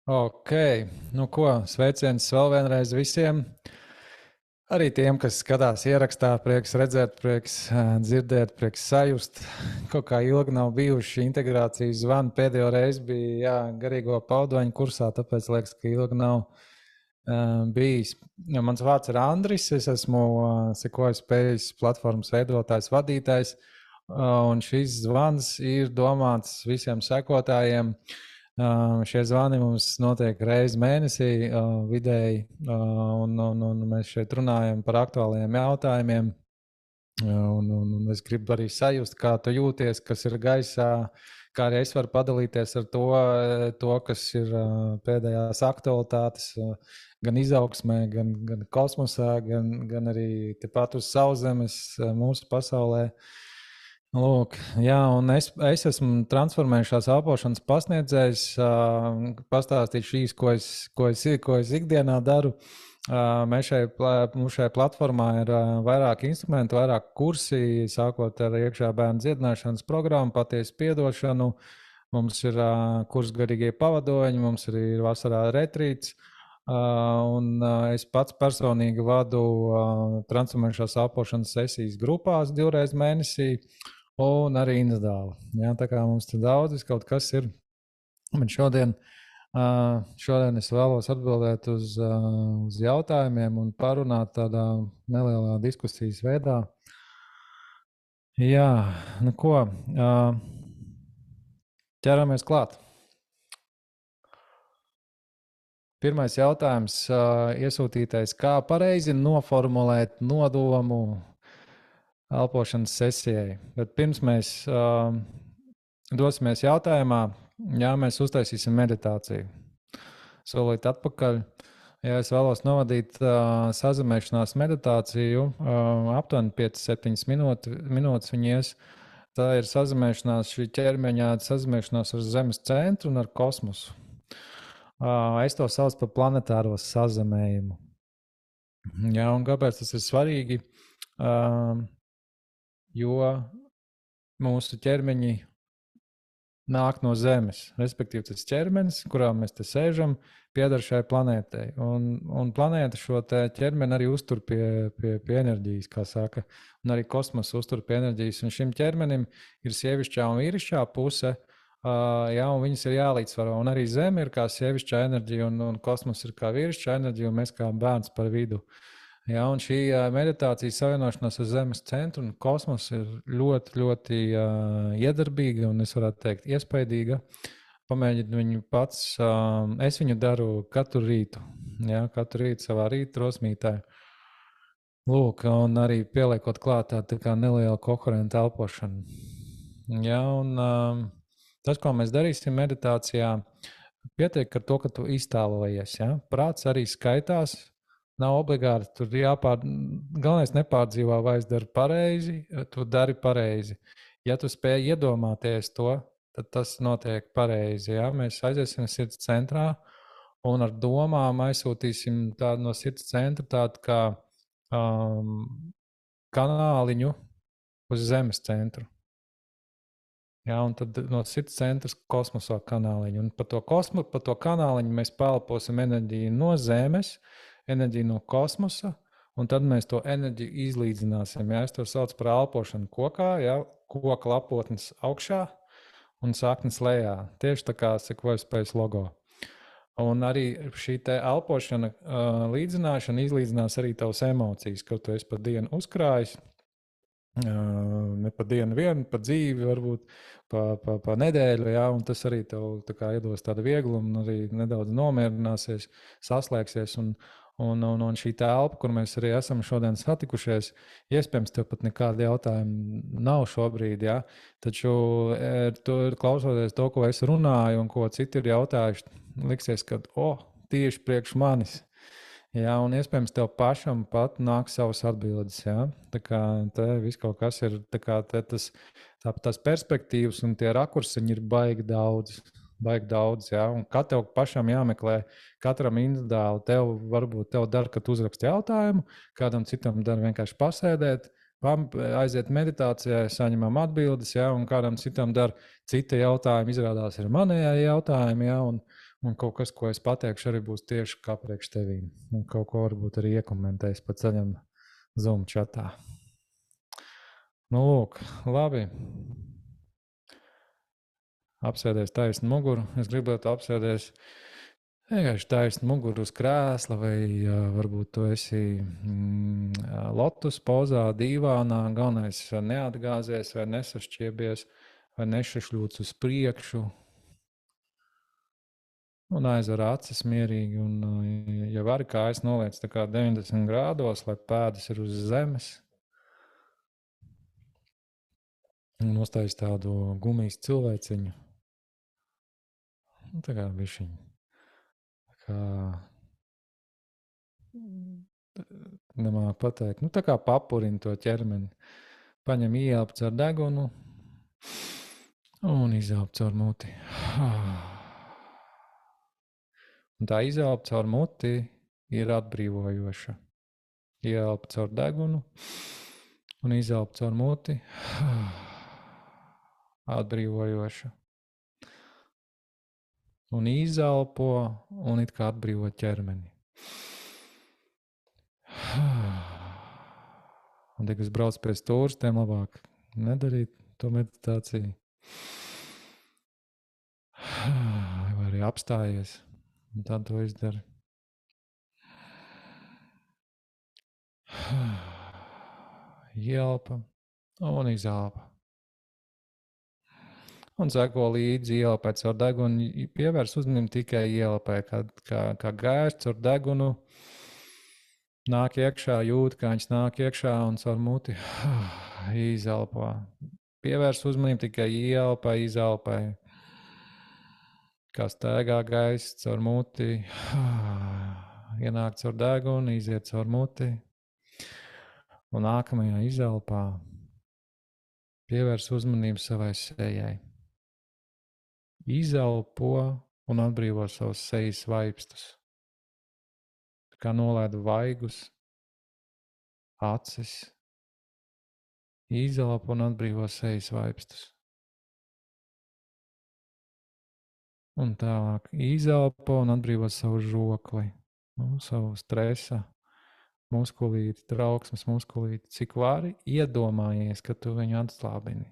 Ok, nu ko, sveiciens vēl vienreiz visiem. Arī tiem, kas skatās ierakstā, prieks redzēt, prieks dzirdēt, prieks sajust. Kaut kā ilgi nav bijuši integrācijas zvani. Pēdējo reizi bija garīgo paudoņu kursā, tāpēc liekas, ka ilgi nav bijis. Mans vārds ir Andris, es esmu sekojas spējas platformas veidotājs, vadītājs. Un šis zvans ir domāts visiem sekotājiem. Šie zvani mums notiek reizi mēnesī, vidēji, un mēs šeit runājam par aktuāliem jautājumiem. Un es gribu arī sajust, kā tu jūties, kas ir gaisā, kā arī es varu padalīties ar to kas ir pēdējās aktualitātes, gan izaugsmē, gan kosmosā, gan arī tepat uz sauszemes, mūsu pasaulē. Lūk, jā, un es esmu transformējušās elpošanas pasniedzējs. Pastāstīšu īsi, ko es ikdienā daru. Mums šajā platformā ir vairāk instrumentu, vairāk kursi, sākot ar iekšā bērnu dziedināšanas programmu, patiesu piedošanu. Mums ir kurs garīgie pavadoņi, mums arī ir vasarā retrīts. Es pats personīgi vadu transformējušās elpošanas sesijas grupās 2 reizes mēnesī. Un arī individuāli. Jā, tā kā mums tur daudz kaut kas ir. Bet šodien es vēlos atbildēt uz jautājumiem un parunāt tādā nelielā diskusijas veidā. Jā, nu ko, ķeramies klāt. Pirmais jautājums iesūtītais, kā pareizi noformulēt nodomu elpošanas sesijai. Bet pirms mēs dosimies jautājumā, mēs uztaisīsim meditāciju. Solīt atpakaļ. Ja es vēlos novadīt sazemēšanās meditāciju, aptuveni 5-7 minūtes viņas. Tā ir sazemēšanās šī ķermeņa, sazemēšanās ar zemes centru un ar kosmosu. Es to saucu par planetāro sazemējumu. Jā, un kāpēc tas ir svarīgi? Jo mūsu ķermeņi nāk no Zemes. Respektīvi, tas ķermenis, kurā mēs te sēžam, pieder šai planētai. Un planēta šo ķermeni arī uztur pie enerģijas, kā saka. Un arī kosmos uztur pie enerģijas. Un šim ķermenim ir sievišķā un vīrišķā puse, un viņas ir jālīdzsvaro. Un arī Zeme ir kā sievišķā enerģija, un kosmos ir kā vīrišķā enerģija, un mēs kā bērns par vidu. Jā, un šī meditācijas savienošanās ar Zemes centru un kosmosu ir ļoti, ļoti iedarbīga un es varētu teikt iespaidīga. Pamēģinu viņu pats. Es viņu daru katru rītu. Jā, katru rītu savā rīta drosmītē. Lūk, un arī pieliekot klāt tā kā neliela koherenta elpošana. Jā, un tas, ko mēs darīsim meditācijā, pietiek ar to, ka tu iztēlojies. Ja? Prāts arī skaitās. Nav obligāti, tur galvenais nepārdzīvā, vai es daru pareizi, tu dari pareizi. Ja tu spēj iedomāties to, tad tas notiek pareizi. Ja? Mēs aiziesim sirds centrā un ar domām aizsūtīsim tādu no sirds centra tādu kā kanāliņu uz zemes centru. Ja? Un tad no sirds centras kosmosā kanāliņu. Un pa to kanāliņu mēs pelposim enerģiju no zemes, enerģiju no kosmosa, un tad mēs to enerģiju izlīdzināsim. Ja? Es to saucu par elpošanu kokā, ja? Koka lapotnes augšā un saknes lejā. Tieši tā kā sekojas pēc logo. Un arī šī elpošana, līdzināšana izlīdzinās arī tavas emocijas, ka tu esi pa dienu uzkrājis. Ne pa dienu vienu, pa dzīvi, varbūt pa nedēļu, ja? Un tas arī tev tā kā iedos tādu vieglumu un arī nedaudz nomierināsies, saslēgsies. Un šī telpa, kur mēs arī esam šodien satikušies, iespējams, tev pat nekāda jautājuma nav šobrīd. Ja? Taču, klausoties to, ko es runāju un ko citi ir jautājuši, liksies, ka tieši priekš manis. Ja? Un iespējams, tev pašam pat nāk savas atbildes. Ja? Tā kā te viss kaut kas ir, tās perspektīvas un tie rakursiņi ir baigi daudz. Ja? Un kā tev pašam jāmeklē, katram individuāli, varbūt tev dara, ka tu uzraksti jautājumu, kādam citam dara vienkārši pasēdēt, aiziet meditācijā, saņemam atbildes, ja? Un kādam citam dara cita jautājuma, izrādās ir manējā jautājumi, ja? Un kaut kas, ko es pateikšu, arī būs tieši kā priekš tevīm. Un kaut ko varbūt arī iekomentēs pa ceļam Zoom chatā. Nu, lūk, labi. Apsēdies taisnu muguru. Es gribētu apsēdies vienkārši taisnu muguru uz krēsla, vai varbūt tu esi lotus pozā, dīvānā. Galvenais neatgāzies vai nesašķiebies vai nešašļūts uz priekšu. Un aizver acis mierīgi, un ja vari kājas noliec tā kā 90 grādos, lai pēdas ir uz zemes. Un uztais tādu gumijas cilvēciņu. Un tā kā bišķiņ. Tā kā nemāk pateikt. Nu tā kā papurini to ķermeni. Paņem ieelpu caur degunu un izelpu caur muti. Un tā izelpa caur muti ir atbrīvojoša. Ieelpa caur degunu un izelpa caur muti. Atbrīvojoša. Un izelpo un it kā atbrīvo ķermeni. Un tik es braucu pēc stūres, tiem labāk nedarīt to meditāciju. Vai arī apstājies. Un tad to izdara. Ielpa un izelpa. Un seko līdzi ielpai caur degunu. Pievērs uzmanību tikai ielpai, kā gaiss caur degunu. Nāk iekšā, jūt, kā viņš nāk iekšā un caur muti izelpā. Pievērs uzmanību tikai ielpai, izelpai. Kā staigā gaiss caur muti, ienāk caur degunu, iziet caur muti. Un nākamajā izelpā pievērs uzmanību savai sejai. Izelpo un atbrīvo savus sejas vaipstus. Kā nolaidu vaigus, acis. Izelpo un atbrīvo sejas vaipstus. Un tālāk izelpo un atbrīvo savu žokli, savu stresa muskulīti, trauksmes muskulīti. Cik vari iedomājies, ka tu viņu atslābini.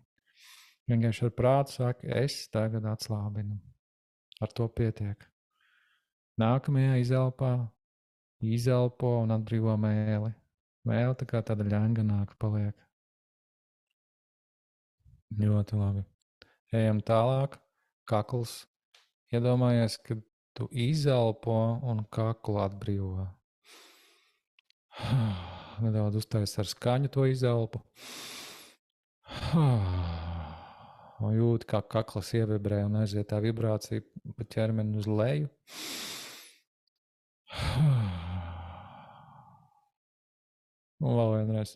Vienkārši ar prātu saka, es tagad atslābinu. Ar to pietiek. Nākamajā izelpo un atbrīvo mēli. Mēli tā kā tāda ļanganāka paliek. Ļoti labi. Ejam tālāk. Kakls. Iedomājies, ka tu izelpo un kaklu atbrīvo. Nedaudz uztais ar skaņu to izelpu. Un jūt, kā kaklas ievibrē un aiziet tā vibrācija pa ķermeni uz leju. Un vēl vienreiz.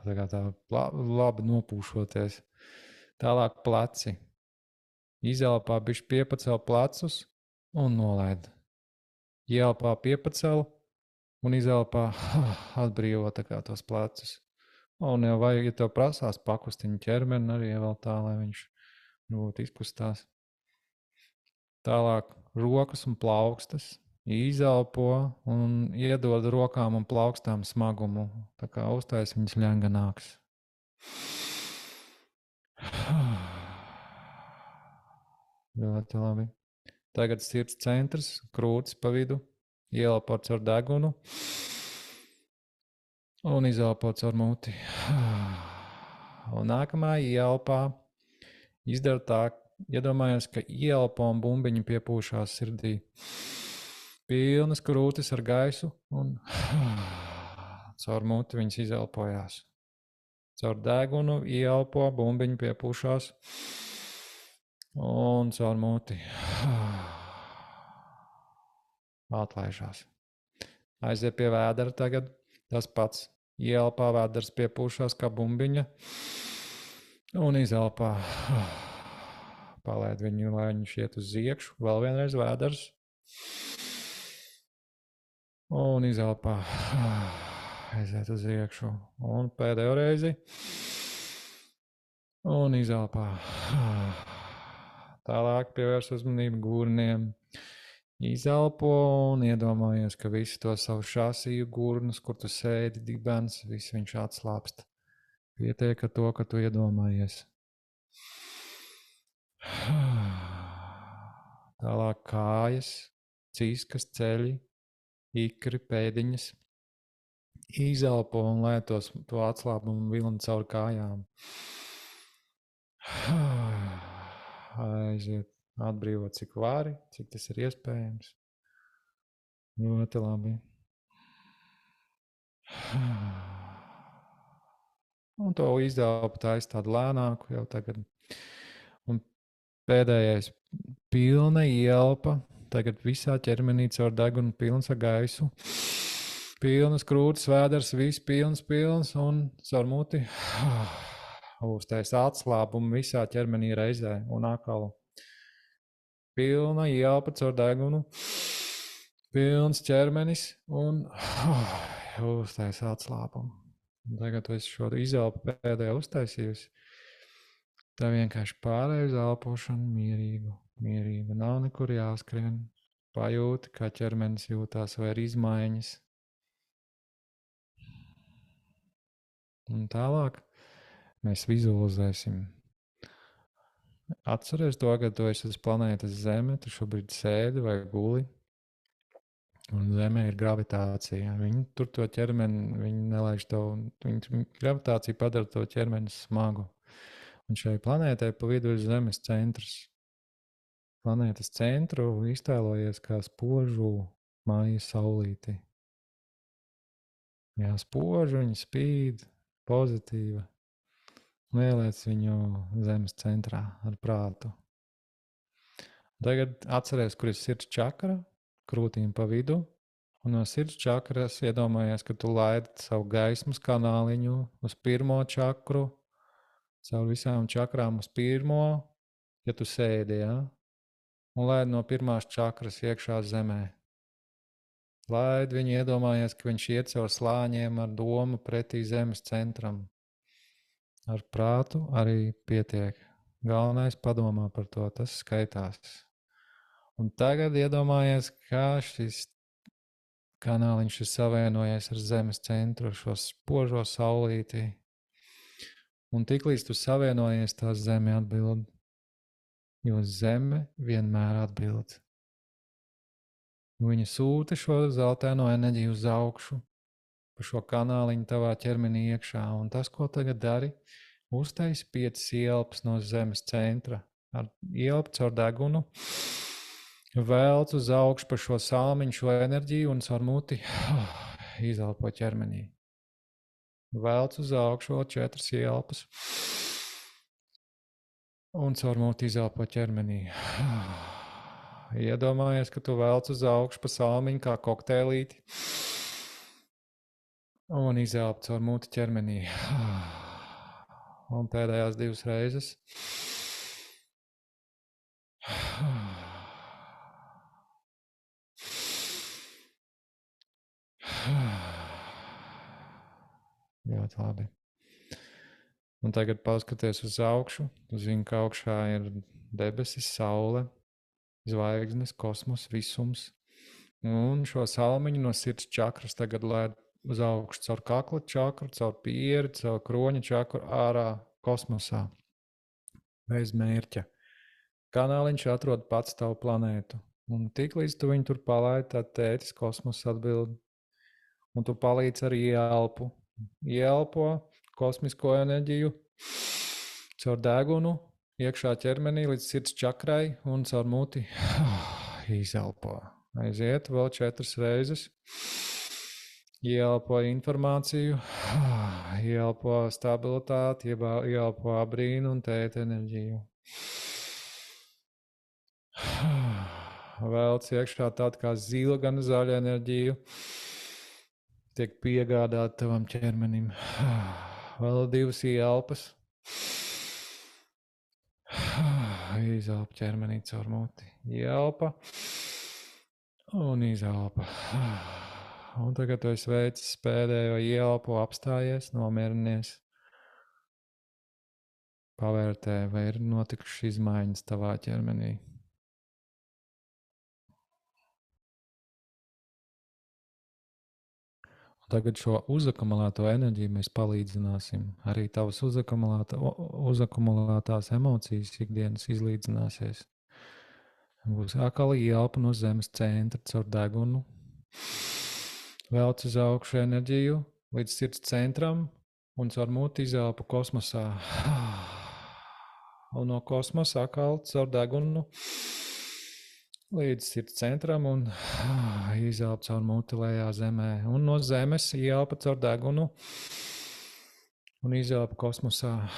Tā kā tā labi nopūšoties. Tālāk pleci. Izelpā bišķi piepacel plecus un nolaid. Ielpā piepacel un izelpā atbrīvo tā kā tos plecus. Un jau vajag, ja tev prasās pakustiņu ķermeni arī vēl tā, lai viņš būtu izkustās. Tālāk rokas un plaukstas. Izelpo un iedod rokām un plaukstām smagumu. Tā kā uztais viņas ļanganāks. Ļoti labi. Tagad sirds centrs, krūtis pa vidu, ielpo caur degunu un izelpo caur muti. Un nākamā ielpā izdara tā, iedomājies, ka ielpo un bumbiņi piepūšās sirdī. Pilnas krūtis ar gaisu un caur muti viņas izelpojās. Caur degunu ielpo, bumbiņi piepūšās un caur muti atlaižās. Aiziet pie vēdera tagad. Tas pats. Ielpā vēders piepūšās kā bumbiņa un izelpā. Palaid viņu, lai viņš iet uz iekšu. Vēl vienreiz vēders. Un izelpā. Aiziet uz iekšu. Un pēdējo reizi. Un izelpā. Tālāk pievērs uzmanību gurniem. Izelpo un iedomājies, ka visu to savu šasiju gurnus, kur tu sēdi dibens, viss viņš atslāpst. Pietiek ar to, ka tu iedomājies. Tālāk kājas, ciskas, ceļi, ikri, pēdiņas. Izelpo un lai to atslābumu vilni caur kājām. Aiziet, atbrīvot cik vari, cik tas ir iespējams. Ļoti labi. Un to izelpu taisa tādu lēnāku jau tagad. Un pēdējais pilna ielpa. Tagad visā ķermenī caur degunu pilns ar gaisu. Pilnas krūtis, vēders, viss pilns un caur muti uztais atslābumu visā ķermenī reizē un atkal. Pilna ielpa caur degunu, pilns ķermenis un uztais atslābumu. Tagad tu esi šo izelpu pēdējā uztaisījusi. Tā vienkārši pārēj uz elpošanu mierīgu. Nav nekur jāskrien. Pajūti, kā ķermenis jūtās vai ir izmaiņas. Un tālāk mēs vizualizēsim. Atceries to, ka tu esi uz planētas Zeme, tu šobrīd sēdi vai guli. Un Zemē ir gravitācija. Viņi tur to ķermeni, viņi nelaiž tev, gravitācija padara to ķermeni smagu. Un šai planētai pa vidu ir Zemes centrs. Planētas centru iztēlojies kā spožu māja saulīti. Jā, spožu, viņa spīd, pozitīva. Lieliec viņu Zemes centrā ar prātu. Tagad atceries, kur ir sirds čakra, krūtīm pa vidu. Un no sirds čakras iedomājies, ka tu laidi savu gaismas kanāliņu uz pirmo čakru, caur visām čakrām uz pirmo, ja tu sēdi, ja? Un laidi no pirmās čakras iekšā zemē. Laidi viņu iedomājies, ka viņš iet caur slāņiem ar domu pretī zemes centram. Ar prātu arī pietiek. Galvenais padomā par to, tas skaitās. Un tagad iedomājies, kā šis kanāliņš ir savienojies ar zemes centru, ar šo spožo saulīti. Un tiklīdz tu savienojies, tā zeme atbild. Jo zeme vienmēr atbild. Viņa sūta šo zeltaino enerģiju uz augšu, pa šo kanāliņu tavā ķermenī iekšā. Un tas, ko tagad dari, uztaisi 5 ielpas no zemes centra. Ar ielpu caur degunu, velc uz augšu pa šo salmiņu šo enerģiju un caur muti izelpo ķermenī. Velc uz augšu 4 ielpas. Un caur muti izelpo ķermenī. Iedomājies, ka tu velc uz augšu pa salmiņu kā kokteilīti. Un izelpo caur muti ķermenī. Un pēdējās 2 reizes. Ļoti labi. Un tagad paskaties uz augšu. Tu zini, ka augšā ir debesis, saule, zvaigznes, kosmos, visums. Un šo salmiņu no sirds čakras tagad laid uz augšu caur kakla čakru, caur pieri, caur kroņa čakru ārā kosmosā. Bez mērķa. Kanāliņš atrod pats tavu planētu. Un tiklīdz tu viņu tur palaidi, tad tētis kosmos atbild. Un tu palīdz ar ielpu. Ielpo kosmisko enerģiju caur degunu, iekšā ķermenī līdz sirds čakrai un caur muti izelpo. Aiziet vēl 4 reizes. Ielpo informāciju, ielpo stabilitāti, ielpo abrīnu un tēta enerģiju. Velc iekšā tāda kā zila, gan zaļa enerģiju. Tiek piegādāt tavam ķermenim. Vēl 2 ielpas. Izelpa ķermenī caur muti. Ielpa. Un izelpa. Un tagad tu esi veicis pēdējo ielpu, apstājies, nomierinies. Pavērtē, vai ir notikušas izmaiņas tavā ķermenī. Tagad šo uzakumulēto enerģiju mēs palīdzināsim. Arī tavas uzakumulētās emocijas ikdienas izlīdzināsies. Būs atkal ielpa no zemes centra caur degunu. Velc uz augšu enerģiju līdz sirds centram un caur muti izelpa kosmosā. Un no kosmosa atkal caur degunu līdz sirds centram un izelpa caur muti lejā zemē. Un no zemes ielpa caur degunu un izelpa kosmosā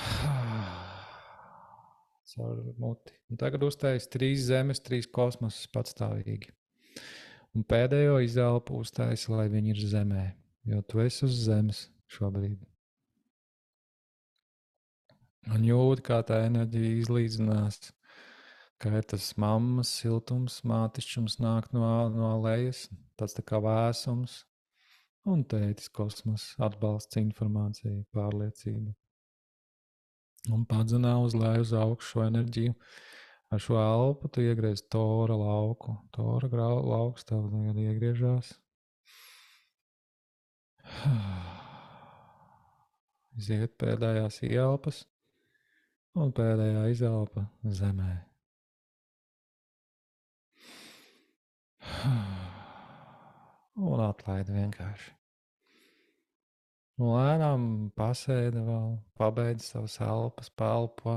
caur muti. Un tagad uztais 3 zemes, 3 kosmosus patstāvīgi. Un pēdējo izelpu uztais, lai viņi ir zemē, jo tu esi uz zemes šobrīd. Un jūti, kā tā enerģija izlīdzinās, kā ir tas mammas siltums, mātišķums nāk no lejas, tāds tā kā vēsums, un tētis kosmos, atbalsts, informācija, pārliecība. Un padzenā uz leju uz augšu šo enerģiju. Ar šo elpu tu iegriez tora lauku. Tora lauks tev tagad iegriežās. Iziet pēdējās ielpas un pēdējā izelpa zemē. Un atlaidi vienkārši. Un lēnām pasēdi vēl, pabeidz savas elpas, pelpo.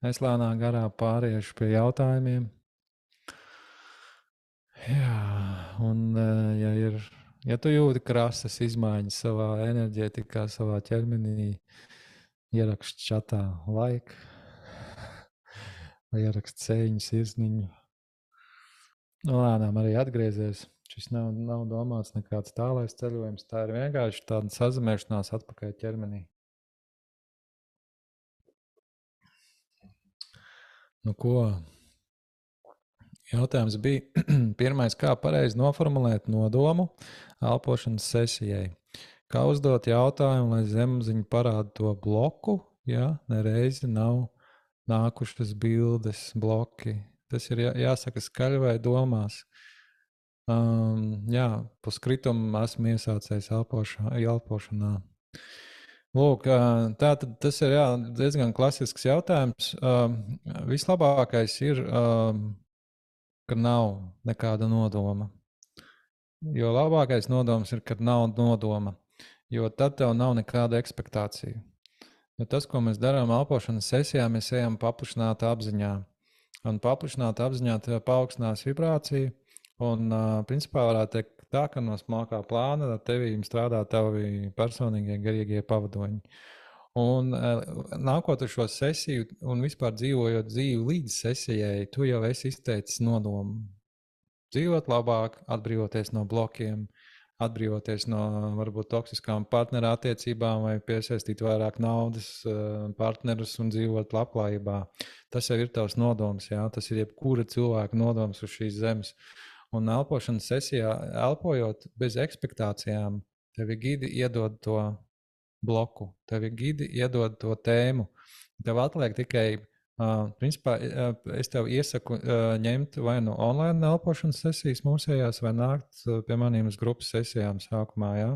Es lēnām garā pāriešu pie jautājumiem. Jā, un ja tu jūti krasas izmaiņas savā enerģētikā, savā ķermenī, ierakst čatā like, vai ierakst cēņu, sirsniņu. Lēnām arī atgriezies. Šis nav domāts nekāds tālais ceļojums, tā ir vienkārši tāda sazemēšanās atpakaļ ķermenī. Nu ko? Jautājums bija pirmais, kā pareizi noformulēt nodomu elpošanas sesijai. Kā uzdot jautājumu, lai zemapziņa parāda to bloku, ja nereizi nav nākušas bildes, bloki. Tas ir jāsaka skaļi vai domās. Jā, puskritumu esmu iesācējis elpošanā. Lūk, tātad tas ir diezgan klasisks jautājums. Vislabākais ir, ka nav nekāda nodoma. Jo labākais nodoms ir, kad nav nodoma, jo tad tev nav nekāda ekspektācija. Jo tas, ko mēs darām elpošanas sesijā, mēs ejam paplašinātā apziņā. Un paplašinātā apziņā tev paaugstinās vibrāciju. Un principā varētu teikt tā, ka no smalkā plāna ar tevi strādā tavi personīgie garīgie pavadoņi. Un nākot uz šo sesiju un vispār dzīvojot dzīvi līdz sesijai, tu jau esi izteicis nodomu. Dzīvot labāk, atbrīvoties no blokiem, atbrīvoties no varbūt toksiskām partneru attiecībām vai piesaistīt vairāk naudas partnerus un dzīvot labklājībā. Tas jau ir tavs nodoms, jā? Tas ir jebkura cilvēka nodoms uz šīs zemes. Un elpošanas sesijā, elpojot bez ekspektācijām, tevi gidi iedod to bloku, tevi gidi iedod to tēmu. Tev atliek tikai, principā, es tev iesaku ņemt vai no online elpošanas sesijas mūsējās, vai nākt pie maniem uz grupas sesijām sākumā, jā.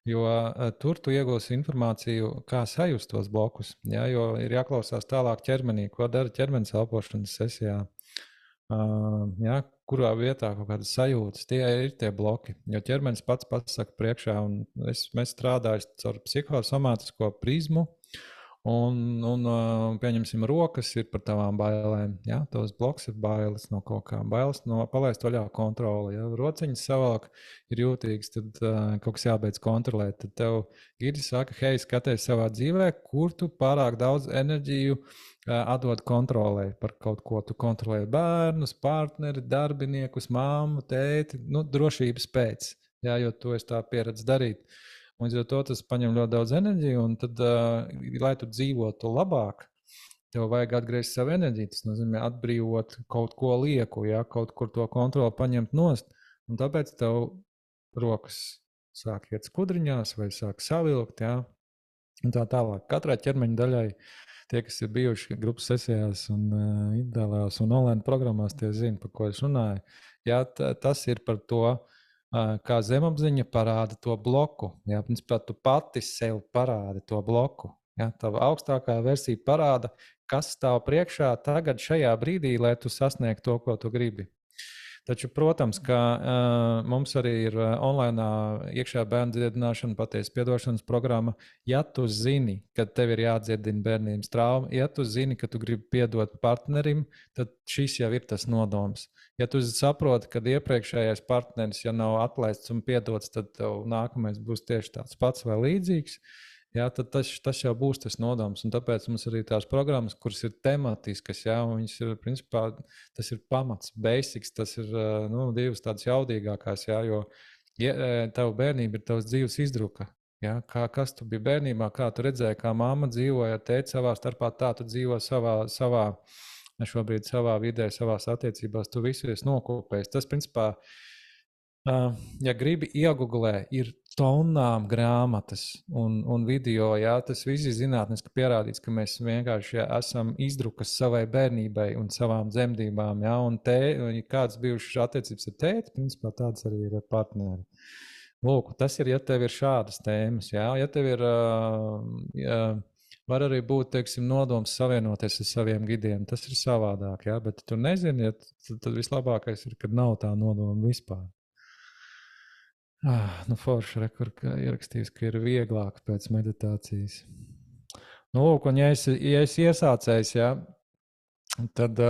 Jo tur tu iegūsi informāciju, kā sajust tos blokus, jā, jo ir jāklausās tālāk ķermenī, ko dara ķermenis elpošanas sesijā. Jā, kurā vietā kaut kādas sajūtas, tie ir tie bloki. Jo ķermenis pats saka priekšā, un mēs strādājam caur psihosomātisko prizmu. Un pieņemsim, rokas ir par tavām bailēm. Ja? Tavs bloks ir bailes no kaut kā. Bailes no palaist vaļā kontroli. Ja? Rociņas savāk ir jūtīgas, tad kaut kas jābeidz kontrolēt. Tad tev gidi saka, hei, skaties savā dzīvē, kur tu pārāk daudz enerģiju atdod kontrolē par kaut ko. Tu kontrolē bērnus, partneri, darbiniekus, māmu, tēti, drošības pēc. Ja? Jo tu esi tā pieredzi darīt. Un līdz ar to tas paņem ļoti daudz enerģiju, un tad, lai tu dzīvotu labāk, tev vajag atgriezt savu enerģiju. Tas nozīmē atbrīvot kaut ko lieku, ja? Kaut kur to kontroli paņemt nost. Un tāpēc tev rokas sāk iet skudriņās vai sāk savilkt, ja? Un tā tālāk. Katrai ķermeņa daļai tie, kas ir bijuši grupas sesijās un individuālās un online programmās, tie zina, par ko es runāju. Jā, tas ir par to, kā zemapziņa parāda to bloku. Jā, principā tu pati sev parādi to bloku. Jā, tava augstākā versija parāda, kas stāv priekšā tagad šajā brīdī, lai tu sasniegtu to, ko tu gribi. Taču, protams, ka mums arī ir online iekšā bērnu dziedināšana, patiesa piedošanas programma. Ja tu zini, ka tev ir jādziedina bērnības trauma, ja tu zini, ka tu gribi piedot partnerim, tad šis jau ir tas nodoms. Ja tu saproti, ka iepriekšējais partneris, ja nav atlaists un piedots, tad tev nākamais būs tieši tāds pats vai līdzīgs. Jā, tad tas jau būs tas nodoms. Un tāpēc mums ir tās programmas, kuras ir tematiskas. Jā, viņas ir, principā, tas ir pamats, basics. Tas ir divas tādas jaudīgākās. Jā, jo tava bērnība ir tavs dzīves izdruka. Jā, kas tu biji bērnībā, kā tu redzēji, kā mamma dzīvoja, tēti savā starpā, tā tu dzīvo savā vidē, savās attiecībās. Tu visu esi nokopējis. Tas, principā, ja gribi iegūglē, ir tonām grāmatas un video. Jā, tas viss ir zinātniski pierādīts, ka mēs vienkārši esam izdrukas savai bērnībai un savām dzemdībām. Jā, un kādas bijušas attiecības ar tēti, principā tādas arī ir ar partneri. Lūk, tas ir, ja tev ir šādas tēmas. Jā, ja tev ir, var arī būt, teiksim, nodoms savienoties ar saviem gidiem. Tas ir savādāk, jā, bet tu nezini, tad vislabākais ir, kad nav tā nodoma vispār. Forši ierakstījis, ka ir vieglāk pēc meditācijas. Lūk, un ja es iesācējis, jā, tad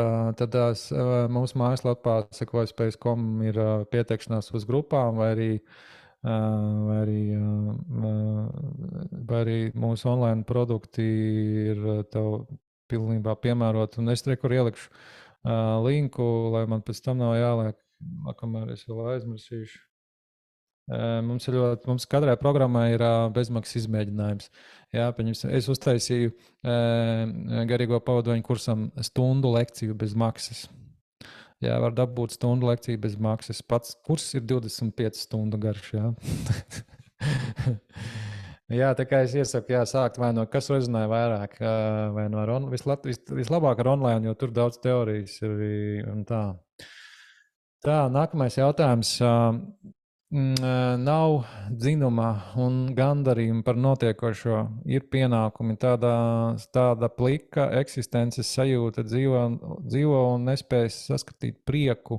mūsu mājaslapā sekojaspējas.com ir pieteikšanās uz grupām vai arī mūsu online produkti ir tev pilnībā piemērot. Un es tur ielikšu linku, lai man pēc tam nav jāliek, kamēr es vēl aizmirsīšu. Mums katrai programmai ir bezmaksas izmēģinājums. Jā, es uztaisīju garīgo pavadoņu kursam stundu lekciju bez maksas. Jā, var dabūt stundu lekciju bez maksas. Pats kurs ir 25 stundu garš. Jā, jā, tā kā es iesaku, sākt vai no kas rezonē vairāk, vai no vislabāk ar online, jo tur daudz teorijas ir un tā. Tā, nākamais jautājums. Nav dzinuma un gandarījuma par notiekošo. Ir pienākumi, tāda plika eksistences sajūta, dzīvo un nespēj saskatīt prieku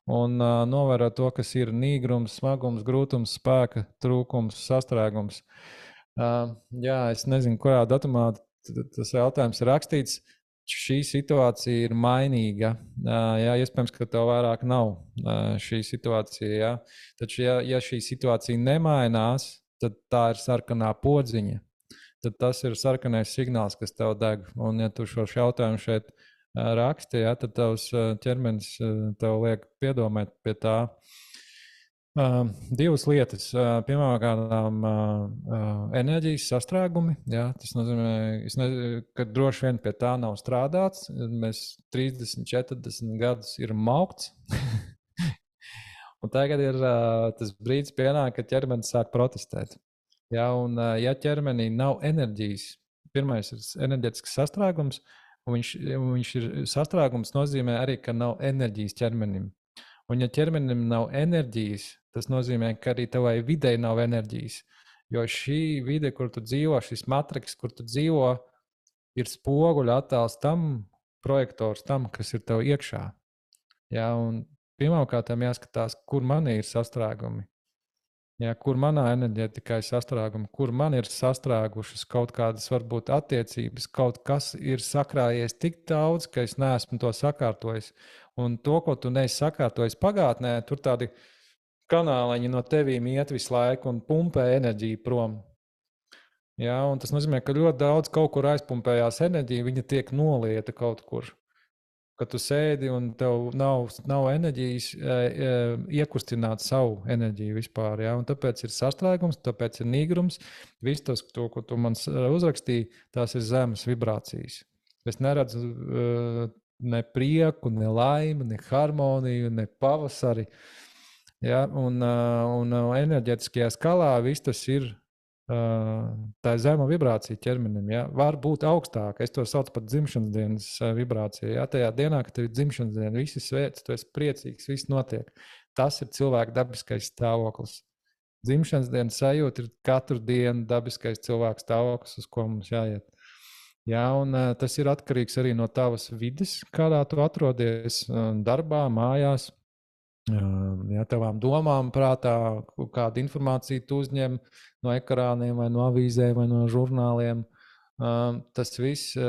un novērot to, kas ir nīgrums, smagums, grūtums, spēka trūkums, sastrēgums. Jā, es nezinu, kurā datumā tas jautājums ir rakstīts. Šī situācija ir mainīga. Jā, iespējams, ka tev vairāk nav šī situācija. Jā. Taču, ja šī situācija nemainās, tad tā ir sarkanā podziņa. Tad tas ir sarkanais signāls, kas tev deg. Un, ja tu šo jautājumu šeit raksti, jā, tad tavs ķermenis tev liek piedomāt pie tā. Divas lietas. Pirmkārt, enerģijas sastrēgumi. Jā, tas nozīmē, ka droši vien pie tā nav strādāts. Mēs 30, 40 gadus ir maukts. Un tagad ir tas brīdis pienāk, kad ķermenis sāk protestēt. Jā, un ja ķermenī nav enerģijas, pirmais ir enerģētisks sastrēgums, un viņš ir sastrēgums nozīmē arī, ka nav enerģijas ķermenim. Un, ja ķermenim nav enerģijas, tas nozīmē, ka arī tavai videi nav enerģijas. Jo šī vide, kur tu dzīvo, šis matriks, kur tu dzīvo, ir spoguļa attēls tam, projektors tam, kas ir tev iekšā. Jā, un pirmkārt jāskatās, kur man ir sastrēgumi. Jā, kur manā enerģētikā ir sastrēgumi, kur man ir sastrēgušas kaut kādas varbūt attiecības, kaut kas ir sakrājies tik daudz, ka es neesmu to sakārtojis. Un to, ko tu neesi sakārtojis pagātnē, tur tādi kanāliņi no tevīm iet visu laiku un pumpē enerģiju prom. Jā, un tas nozīmē, ka ļoti daudz kaut kur aizpumpējās enerģija, viņa tiek nolieta kaut kur. Kad tu sēdi un tev nav enerģijas iekustināt savu enerģiju vispār. Ja? Un tāpēc ir sastrēgums, tāpēc ir nīgrums. Viss tas, ko tu man uzrakstīji, tās ir zemes vibrācijas. Es neredzu ne prieku, ne laimi, ne harmoniju, ne pavasari. Ja? Un enerģētiskajā skalā viss tas ir tā ir zema vibrācija ķermenim. Ja? Var būt augstāka. Es to saucu par dzimšanas dienas vibrāciju. Ja? Tajā dienā, kad tev ir dzimšanas diena, visi svēts, tu esi priecīgs, viss notiek. Tas ir cilvēka dabiskais stāvoklis. Dzimšanas dienas sajūta ir katru dienu dabiskais cilvēka stāvoklis, uz ko mums jāiet. Ja? Un, tas ir atkarīgs arī no tavas vides, kādā tu atrodies, darbā, mājās. Ja tavām domām, prātā, kādu informāciju tu uzņem no ekrāniem, vai no avīzēm, vai no žurnāliem. Tas viss,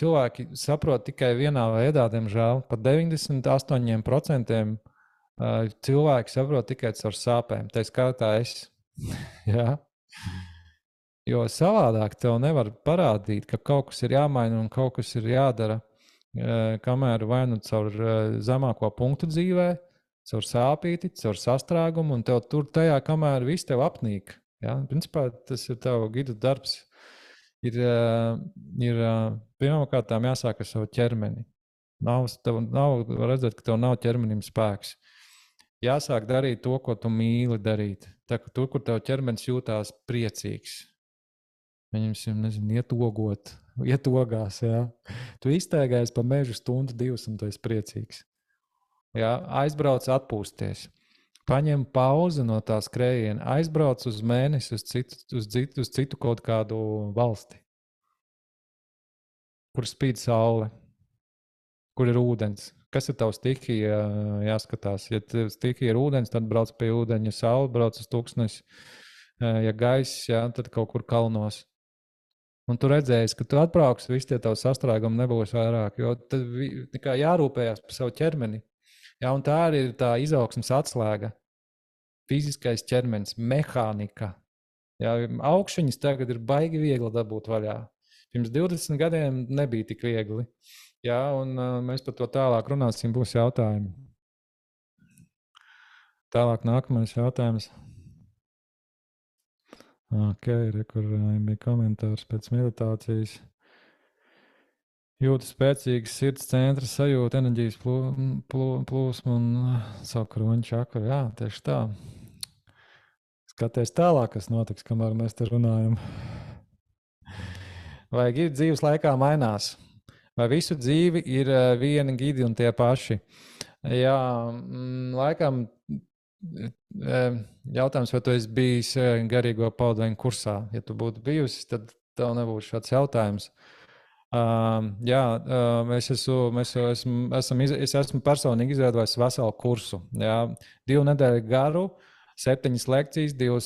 cilvēki saprot tikai vienā veidā, diemžēl. Pat 98% cilvēki saprot tikai caur sāpēm. Tā skaitā es. Ja? Jo savādāk tev nevar parādīt, ka kaut kas ir jāmaina un kaut kas ir jādara. Kamēr vai nu caur zemāko punktu dzīvē, caur sāpīti, caur sastrēgumu, un tev tur tajā, kamēr viss tev apnīk. Ja? Principā tas ir tev gidu darbs. Ir pirmkārt jāsāk ar savu ķermeni. Nav redzēt, ka tev nav ķermenim spēks. Jāsāk darīt to, ko tu mīli darīt. Tā, tur, kur tev ķermenis jūtās priecīgs. Viņam, nezinu, ietogās, jā. Tu iztēgājies pa mežu stundu, 2, un tu esi priecīgs. Jā, aizbrauc atpūsties. Paņem pauzi no tā skrējiena, aizbrauc uz mēnesi uz citu kaut kādu valsti, kur spīd saule, kur ir ūdens. Kas ir tavs stihija jāskatās? Ja stihija ir ūdens, tad brauc pie ūdeņa, ja saule brauc uz tūkstnesi, ja gaiss, jā, tad kaut kur kalnos. Un tu redzēsi, ka tu atbrauksi, visi tie tavi sastrēgumi nebūs vairāk, jo tad kā jārūpējās par savu ķermeni. Ja, un tā arī ir tā izaugsmes atslēga. Fiziskais ķermenis, mehānika. Ja, augšņas tagad ir baigi viegli dabūt vaļā. Pirms 20 gadiem nebija tik viegli. Ja, un mēs par to tālāk runāsim, būs jautājumi. Tālāk nākamais jautājums. Kur bija komentārs pēc meditācijas. Jūtu spēcīgas sirds centra sajūta, enerģijas plūsmu un savu kroņu čakru. Jā, tieši tā. Skaties tālāk, kas notiks, kamēr mēs te runājam. Vai gidi dzīves laikā mainās? Vai visu dzīvi ir vieni gidi un tie paši? Jā, laikam... Jautājums, vai tu esi bijis garīgo pavadoņu kursā? Ja tu būtu bijusi, tad tev nebūtu šāds jautājums. Es esmu personīgi izveidojis veselu kursu. Jā, 2 nedēļu garu, 7 lekcijas, 2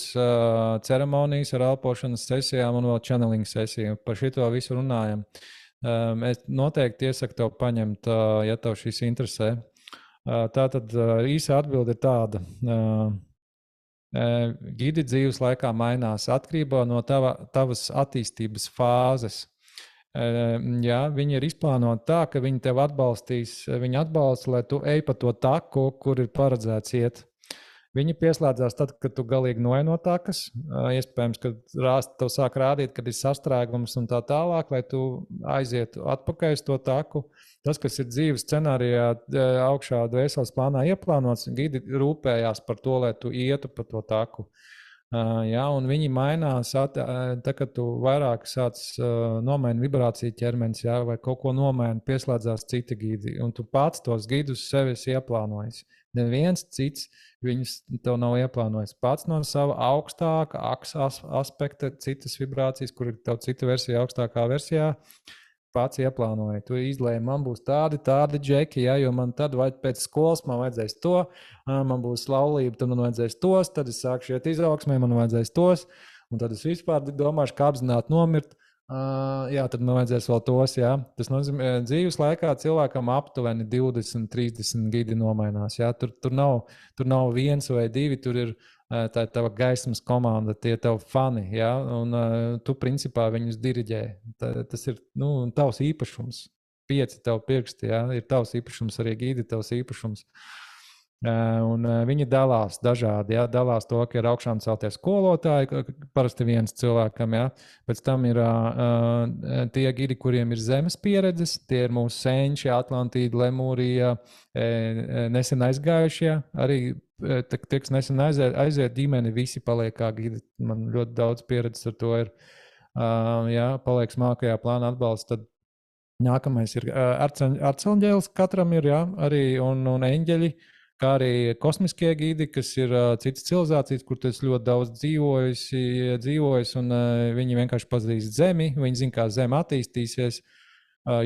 ceremonijas ar elpošanas sesijām un vēl channeling sesiju. Par šito visu runājam. Es noteikti iesaku tev paņemt, ja tev šis interesē. Tātad īsa atbilde ir tāda. Gidi dzīves laikā mainās atkarībā no tavas attīstības fāzes. Jā, viņi ir izplānoti tā, ka viņi tev atbalstīs, viņi atbalsta, lai tu ej pa to taku, kur ir paredzēts iet. Viņi pieslēdzās tad, kad tu galīgi noej no takas. Iespējams, ka rāsti tev sāk rādīt, kad ir sastrēgums un tā tālāk, lai tu aizietu atpakaļ uz to taku. Tas, kas ir dzīves scenārijā augšā dvēseles plānā ieplānots, gidi rūpējās par to, lai tu ietu pa to taku. Ja, un viņi mainās, tā, kad tu vairāk sāc nomaini vibrāciju ķermenis, ja, vai kaut ko nomaini, pieslēdzās citi gidi, un tu pats tos gidus sevi esi ieplānojis. Neviens cits viņus tev nav ieplānojis. Pats no sava augstāka aspekta, citas vibrācijas, kur ir tev cita versija augstākā versijā, pats ieplānoja. Tu izlēji, man būs tādi džeki, ja, jo man tad pēc skolas man vajadzēs to, man būs laulība, tad man vajadzēs tos, tad es sākšu iet izaugsmē, man vajadzēs tos, un tad es vispār domāšu, kā apzināti nomirt. Jā, tad man vajadzēs vēl tos, jā. Tas nozīmē, dzīves laikā cilvēkam aptuveni 20, 30 gidi nomainās, jā. Tur nav 1 vai 2, tur ir tā tava gaismas komanda, tie tavi fani, jā, un tu principā viņus diriģē. Tas ir, tavs īpašums. 5 tavu pirksti, jā, ir tavs īpašums, arī gidi tavs īpašums. Un viņi dalās dažādi. Ja? Dalās to, ka ir augšām celtie skolotāji, parasti viens cilvēkam. Ja? Pēc tam ir tie gidi, kuriem ir zemes pieredzes. Tie ir mūsu senči, Atlantīda, Lemūrija, nesen aizgājušie. Arī tie, kas nesen aiziet ģimeni, visi paliek kā gidi. Man ļoti daudz pieredzes ar to ir. Ja paliek smākajā plāna atbalsts, tad nākamais ir arcāņģēlis, katram ir arī un eņģeļi. Kā arī kosmiskie gidi, kas ir citas civilizācijas, kur tas ļoti daudz dzīvojis, un viņi vienkārši pazīst Zemi. Viņi zina, kā Zeme attīstīsies,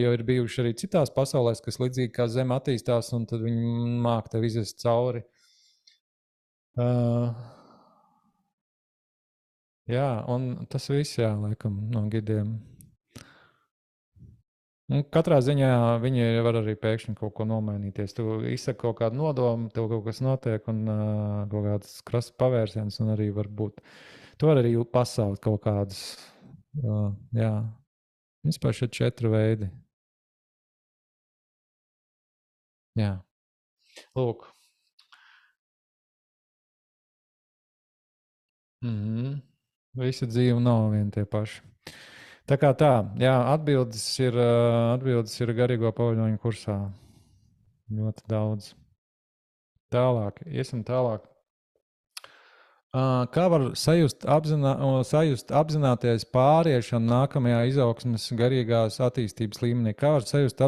jo ir bijuši arī citās pasaulēs, kas līdzīgi kā Zeme attīstās, un tad viņi māk tev izvest cauri. Jā, un tas viss, jā, laikam, no gidiem. Un katrā ziņā viņi var arī pēkšņi kaut ko nomainīties. Tu izsaki kaut kādu nodomu, tev kaut kas notiek, un kaut kāds krasta pavērsiens, un arī var būt. Tu vari arī pasaukt kaut kādus. Jā, vispār šeit 4 veidi. Jā, lūk. Visi dzīvi nav vien tie paši. Tā kā tā, jā, atbildes ir garīgo paviļoņu kursā. Ļoti daudz. Tālāk, iesim tālāk. Kā var sajust apzināties pāriešanu nākamajā izaugsmes garīgās attīstības līmenī? Kā var sajust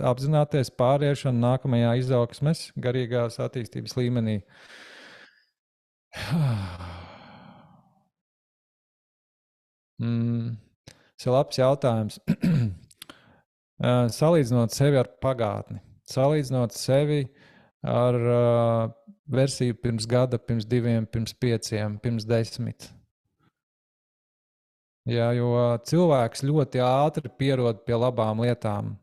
apzināties pāriešanu nākamajā izaugsmes garīgās attīstības līmenī? Tas ir labs jautājums. Salīdzinot sevi ar pagātni, salīdzinot sevi ar versiju pirms gada, pirms 2, pirms 5, pirms 10. Jā, jo cilvēks ļoti ātri pierod pie labām lietām.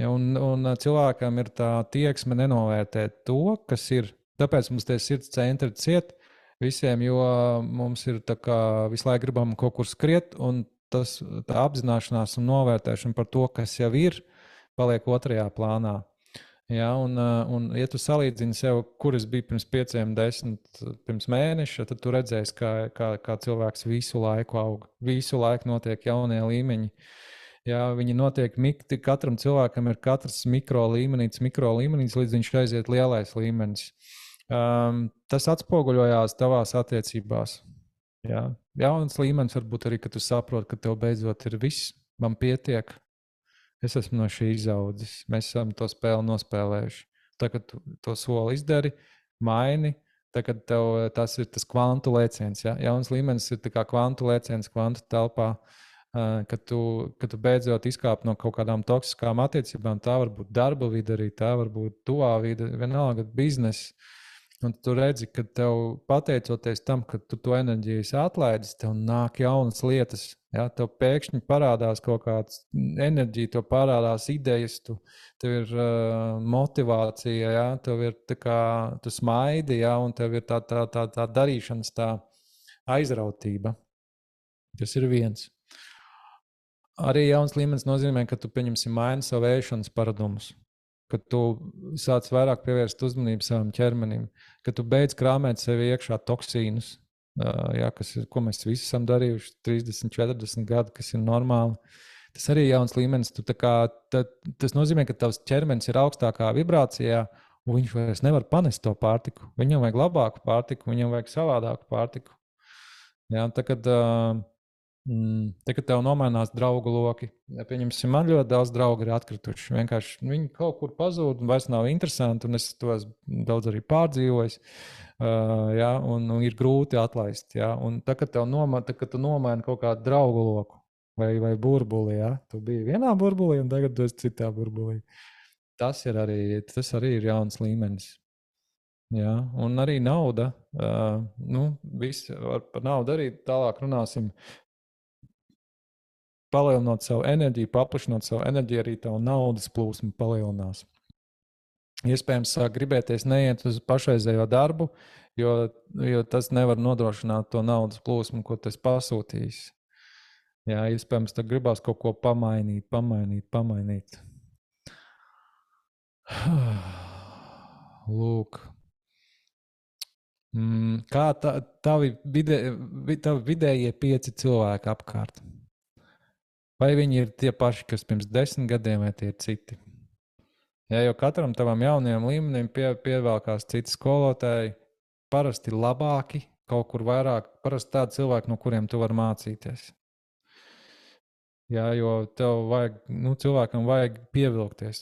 Ja, un cilvēkam ir tā tieksme nenovērtēt to, kas ir. Tāpēc mums tie sirds centri ciet visiem, jo mums ir tā kā visu laiku gribam kaut kur skriet, un tā apzināšanās un novērtēšana par to, kas jau ir, paliek otrajā plānā. Ja, un ja tu salīdzini sev, kur es biju pirms 5, 10, pirms mēneša, tad tu redzēsi, kā cilvēks visu laiku aug. Visu laiku notiek jaunie līmeņi. Ja, viņi notiek mikti, katram cilvēkam ir katrs mikro līmenis, līdz viņš aiziet lielais līmenis. Tas atspoguļojās tavās attiecībās. Ja. Jauns līmenis varbūt arī, ka tu saproti, ka tev beidzot ir viss, man pietiek. Es esmu no šī izaudzis, mēs esam to spēli nospēlējuši. Tagad tu to soli izdari, maini, tagad tev tas ir tas kvantu lēciens. Ja? Jauns līmenis ir kā kvantu lēciens, kvantu telpā. Kad tu beidzot izkāp no kaut kādām toksiskām attiecībām, tā var būt darba vide, arī tā var būt tuvā vide, vienalga biznesa. Un tu redzi, ka tev pateicoties tam, ka tu to enerģiju esi atlaidis, tev nāk jaunas lietas. Ja? Tev pēkšņi parādās kaut kāda enerģija, tev parādās idejas, tev ir motivācija, ja? Tev ir tā kā tu smaidi, ja? Un tev ir tā darīšanas tā aizrautība. Tas ir viens. Arī jauns līmenis nozīmē, ka tu maini savu ēšanas paradumus, ka tu sāc vairāk pievērst uzmanību savam ķermenim, ka tu beidz krāmēt sevi iekšā toksīnus, jā, ko mēs visi esam darījuši 30, 40 gadu, kas ir normāli. Tas arī ir jauns līmenis. Tas nozīmē, ka tavs ķermenis ir augstākā vibrācijā, un viņš vairs nevar panest to pārtiku. Viņam vajag labāku pārtiku, viņam vajag savādāku pārtiku. Jā, Tagad tev nomainās draugu loki. Pieņemsim, man ļoti daudz draugu ir atkrituši. Vienkārši viņi kaut kur pazūd un vairs nav interesanti. Es to esmu daudz arī pārdzīvojis. Ja, un ir grūti atlaist. Ja. Un tagad tu nomaini kaut kādu draugu loku vai burbuli. Ja. Tu biji vienā burbulī un tagad tu esi citā burbulī. Tas arī ir jauns līmenis. Ja. Un arī nauda. Viss var par naudu arī tālāk runāsim. Palielinot savu enerģiju, paplašinot savu enerģiju, arī tavu naudas plūsmu palielinās. Iespējams, sāk gribēties neiet uz pašreizējo darbu, jo tas nevar nodrošināt to naudas plūsmu, ko tas pasūtīs. Jā, iespējams, tad gribās kaut ko pamainīt. lūk. Kā tavi vidējie 5 cilvēki apkārt? Vai viņi ir tie paši, kas pirms 10 gadiem, vai tie ir citi? Ja jau katram tavam jaunajam līmenim pievēlkās citi skolotāji, parasti labāki, kaut kur vairāk, parasti tādi cilvēki, no kuriem tu vari mācīties. Jā, jo tev vajag, cilvēkam vajag pievilkties,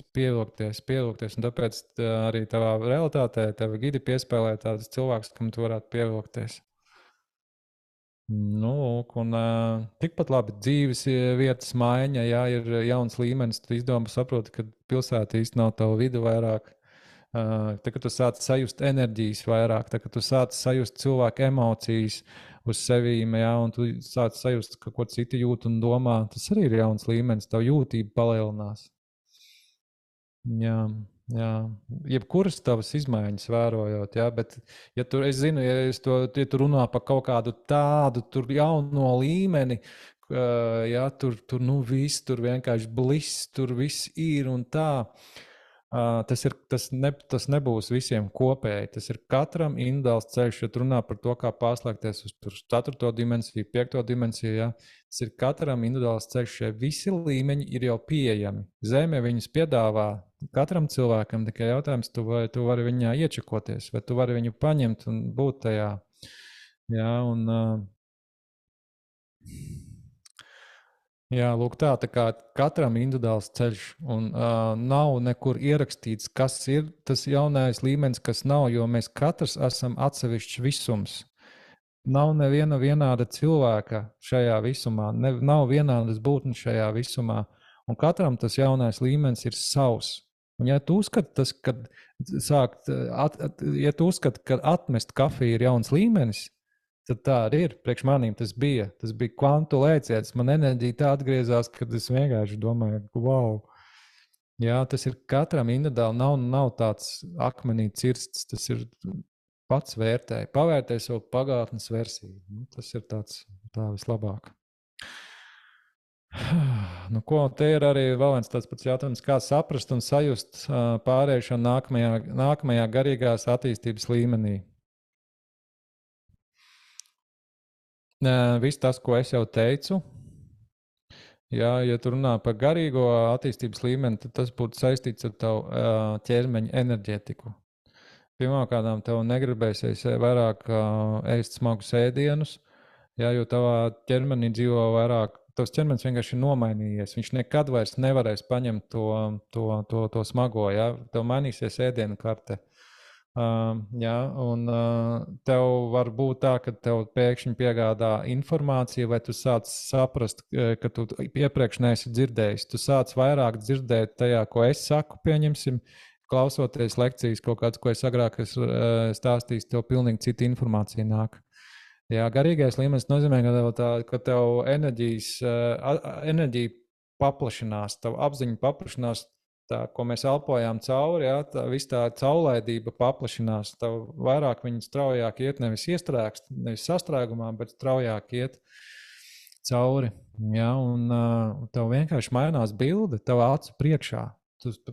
un tāpēc arī tavā realitātē tev gidi piespēlē tādus cilvēkus, kam tu varētu pievilkties. Tikpat labi dzīves vietas maiņa, ja ir jauns līmenis, tad saproti, ka pilsēta īsti nav tavu vidu vairāk. Tad, kad tu sāc sajust enerģijas vairāk, tad, kad tu sāc sajust cilvēku emocijas uz sevīm, ja, un tu sāc sajust, ka ko citi jūt un domā, tas arī ir jauns līmenis, tavu jūtību palielinās. Jā. Jebkuras tavas izmaiņas vērojot, jā, bet es zinu, ja tu runā par kaut kādu tādu jauno līmeni, jā, tur viss tur vienkārši bliss, tur viss ir un tā. Tas nebūs visiem kopēji. Tas ir katram individuāls ceļš, ja runā par to, kā pārslēgties uz 4. dimensiju, 5. dimensiju. Ja? Tas ir katram individuāls ceļš, ja visi līmeņi ir jau pieejami. Zeme viņus piedāvā katram cilvēkam, tikai jautājums, tu vari viņā iečakoties, vai tu vari viņu paņemt un būt tajā. Ja? Jā, lūk, tā kā katram individuāls ceļš, un nav nekur ierakstīts, kas ir tas jaunais līmenis, kas nav, jo mēs katrs esam atsevišķs visums. Nav neviena vienāda cilvēka šajā visumā, nav vienādas būtnes šajā visumā, un katram tas jaunais līmenis ir savs. Un ja tu uzskati, ka atmest kafiju ir jauns līmenis, tad tā arī ir. Priekš manīm tas bija kvantu lēciens. Man enerģija tā atgriezās, kad es vienkārši domāju, wow. Jā, tas ir katram individuāli. Nav tāds akmenī cirsts. Tas ir pats vērtēji. Pavērtēji savu pagātnes versiju. Tas ir tā vislabāk. Te ir arī vēl viens tāds pats jautājums, kā saprast un sajust pārēšanu nākamajā garīgās attīstības līmenī. Viss tas, ko es jau teicu, ja tu runā par garīgo attīstības līmeni, tad tas būtu saistīts ar tavu ķermeņa enerģētiku. Pirmkārt, tev negribēsies vairāk ēst smagus ēdienus, jo tavā ķermenī dzīvo vairāk. Tavs ķermenis vienkārši ir nomainījies. Viņš nekad vairs nevarēs paņemt to smago. Ja? Tev mainīsies ēdienu karte. Tev var būt tā, ka tev pēkšņi piegādā informācija, vai tu sāc saprast, ka tu iepriekš neesi dzirdējis. Tu sāc vairāk dzirdēt tajā, ko es saku, pieņemsim, klausoties lekcijas kaut kādas, ko es agrāk stāstīju, tev pilnīgi cita informācija nāk. Jā, garīgais līmenis nozīmē, ka tev enerģija paplašinās, tev apziņa paplašinās. Tā, ko mēs elpojām cauri, viss tā caurlaidība paplašinās. Tev vairāk viņi straujāk iet, nevis iestrēgst, nevis sastrēgumā, bet straujāk iet cauri. Ja, un tev vienkārši mainās bilde, tev acu priekšā.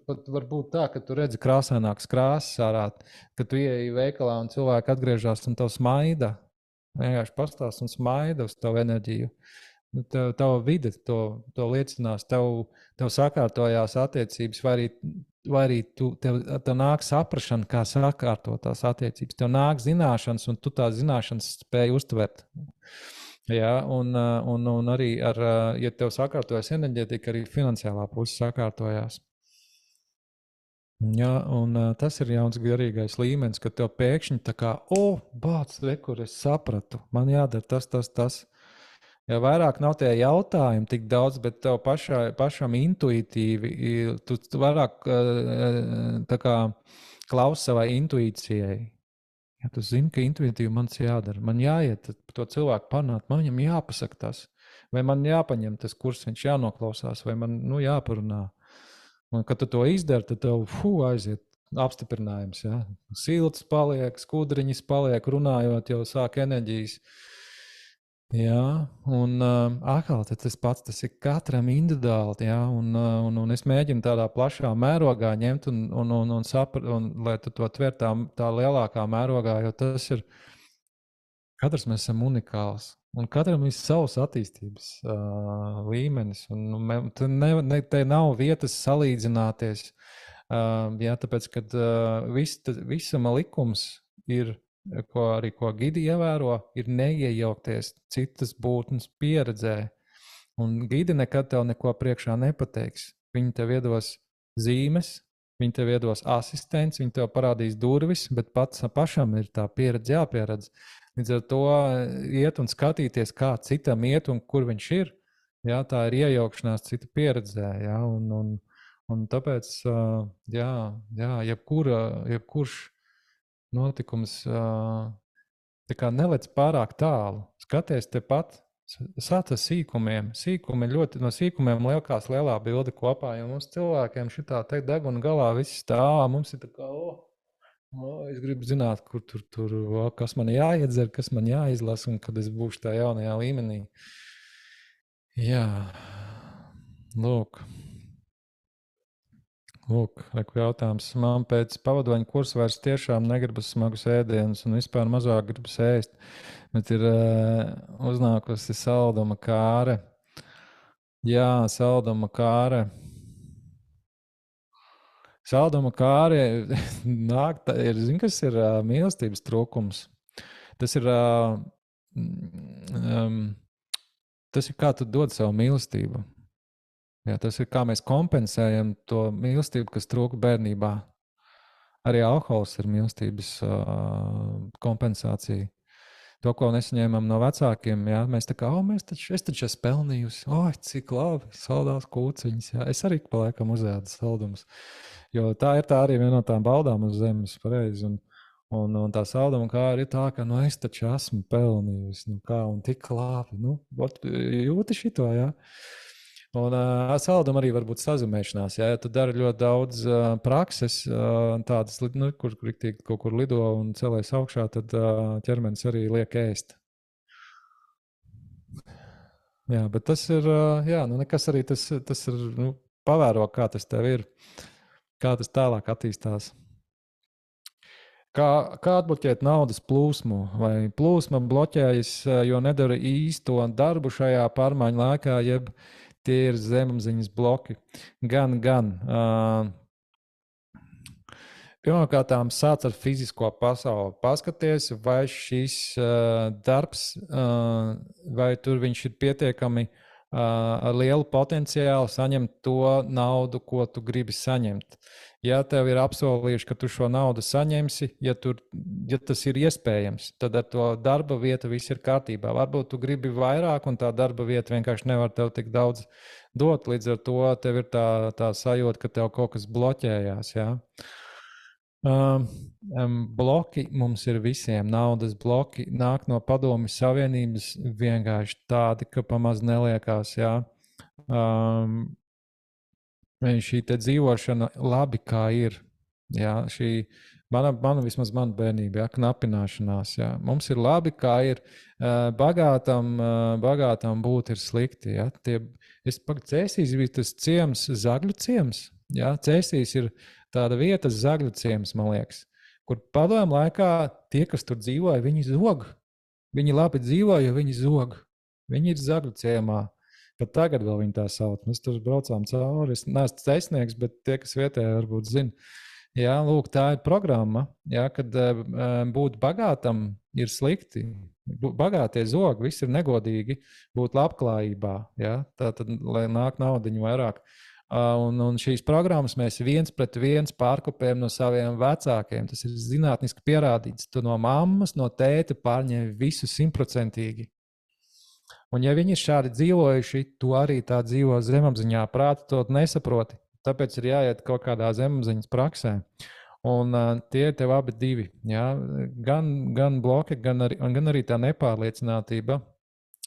Pat var būt tā, ka tu redzi krāsainākas krāsas ārā, ka tu ieeji veikalā un cilvēki atgriežas un tev smaida. Vienkārši pastāst un smaida uz tavu enerģiju. Tava vide to liecinās, tev sakārtojās attiecības, vai arī tev nāk saprašana, kā sakārtot tās attiecības. Tev nāk zināšanas, un tu tās zināšanas spēj uztvert. Ja, un arī, ja tev sakārtojas enerģētika, arī finansiālā puse sakārtojās. Ja, un tas ir jauns garīgais līmenis, ka tev pēkšņi tā kā, kur es sapratu, man jādara tas. Ja vairāk nav tie jautājumi tik daudz, bet tev pašam intuitīvi, tu vairāk klausi savai intuīcijai. Ja tu zini, ka intuitīvi man tas jādara, man jāiet to cilvēku panāt, man viņam jāpasaka tas, vai man jāpaņem tas kurs, viņš jānoklausās, vai man jāparunā. Un, kad tu to izdari, tad tev aiziet apstiprinājums. Ja? Silts paliek, skudriņas paliek, runājot, jau sāk enerģijas Jā, un atkal tas pats, tas ir katram individuāli, jā, un es mēģinu tādā plašā mērogā ņemt un saprast, un lai tu to tver tā lielākā mērogā, jo tas ir, katrs mēs esam unikāls. Un katram ir savs attīstības līmenis. Te nav vietas salīdzināties. Jā, tāpēc, kad visuma likums ir, ko gidi ievēro, ir neiejaukties citas būtnes pieredzē. Un gidi nekad tev neko priekšā nepateiks. Viņi tev iedos zīmes, viņi tev iedos asistents, viņi tev parādīs durvis, bet pašam ir tā pieredze jāpieredz. Līdz ar to iet un skatīties, kā citam iet un kur viņš ir. Jā, tā ir iejaukšanās citu pieredzē. Jā, un tāpēc, jebkurš notikums nelec pārāk tālu. Skaties tepat, sāc ar sīkumiem. No sīkumiem lielākās lielā bilde kopā, jo mums cilvēkiem šitā te deguna galā viss stāv. Mums ir tā kā, es gribu zināt, kas man jāiedzer, kas man jāizlasa, un kad es būšu tajā jaunajā līmenī. Jā, lūk, jautājums. Man pēc pavadoņa kursa vairs tiešām negribas smagus ēdienus, un vispār mazāk gribas ēst. Bet ir uznākusi salduma kāre. Jā, salduma kāre. Salduma kāre nāk, kas ir mīlestības trūkums. Tas ir, kā tu dod savu mīlestību. Jā, tas ir, kā mēs kompensējam to mīlestību, kas trūka bērnībā. Arī alkohols ir mīlestības kompensācija. To, ko nesaņēmām no vecākiem, jā, mēs tā kā, es taču esmu pelnījusi, cik labi, saldās kūciņas, jā. Es arī paliekam uzēdu saldumus, jo tā ir arī viena no tām baudām uz zemes, pareizi, un tā salduma kā ir tā, ka, es taču esmu pelnījusi, un tik labi, jūti šito, jā. Un salduma arī var būt sazumēšanās. Ja tu dari ļoti daudz prakses, tādas, kur kaut kur lido un celēs augšā, tad ķermenis arī liek ēst. Jā, bet tas ir, nekas arī tas ir, pavēro, kā tas tev ir, kā tas tālāk attīstās. Kā atbloķēt naudas plūsmu? Vai plūsma bloķējas, jo nedara īsto darbu šajā pārmaiņu laikā, jeb tie ir zemapziņas bloki. Gan. Pirmkārt, sāc ar fizisko pasauli. Paskaties, vai šis darbs, vai tur viņš ir pietiekami ar lielu potenciālu saņemt to naudu, ko tu gribi saņemt. Ja tev ir apsolījuši, ka tu šo naudu saņemsi, ja tas ir iespējams, tad ar to darba vietu viss ir kārtībā. Varbūt tu gribi vairāk, un tā darba vieta vienkārši nevar tev tik daudz dot. Līdz ar to tev ir tā sajūta, ka tev kaut kas bloķējās. Ja? Bloki mums ir visiem. Naudas bloki nāk no Padomju Savienības vienkārši tādi, ka pamaz neliekās. Ja? Šī te dzīvošana labi kā ir. Jā, vismaz mana bērnība, knapināšanās. Jā. Mums ir labi kā ir. Bagātam būt ir slikti. Jā. Cēsīs bija tas ciems, Zagļu ciems. Jā. Cēsīs ir tāda vieta, Zagļu ciems, man liekas, kur padomju laikā tie, kas tur dzīvoja, viņi zog. Viņi labi dzīvoja, jo viņi zog. Viņi ir Zagļu ciemā. Pat tagad vēl viņi tā sauc. Mēs tur braucām cauri. Es neesmu cēsnieks, bet tie, kas vietējā, varbūt zina. Jā, lūk, tā ir programma. Jā, kad būt bagātam ir slikti. Bagātie zog, viss ir negodīgi. Būt labklājībā. Jā, tā tad, lai nāk naudiņu vairāk. Un šīs programmas mēs viens pret viens pārkopējam no saviem vecākiem. Tas ir zinātniski pierādīts. Tu no mammas, no tēta pārņem visu 100%. Un ja viņi ir šādi dzīvojuši, tu arī tā dzīvo zemapziņā, prāti to nesaproti. Tāpēc ir jāiet kaut kādā zemapziņas praksē. Un tie ir tev abi divi. Ja? Gan bloki, gan arī tā nepārliecinātība.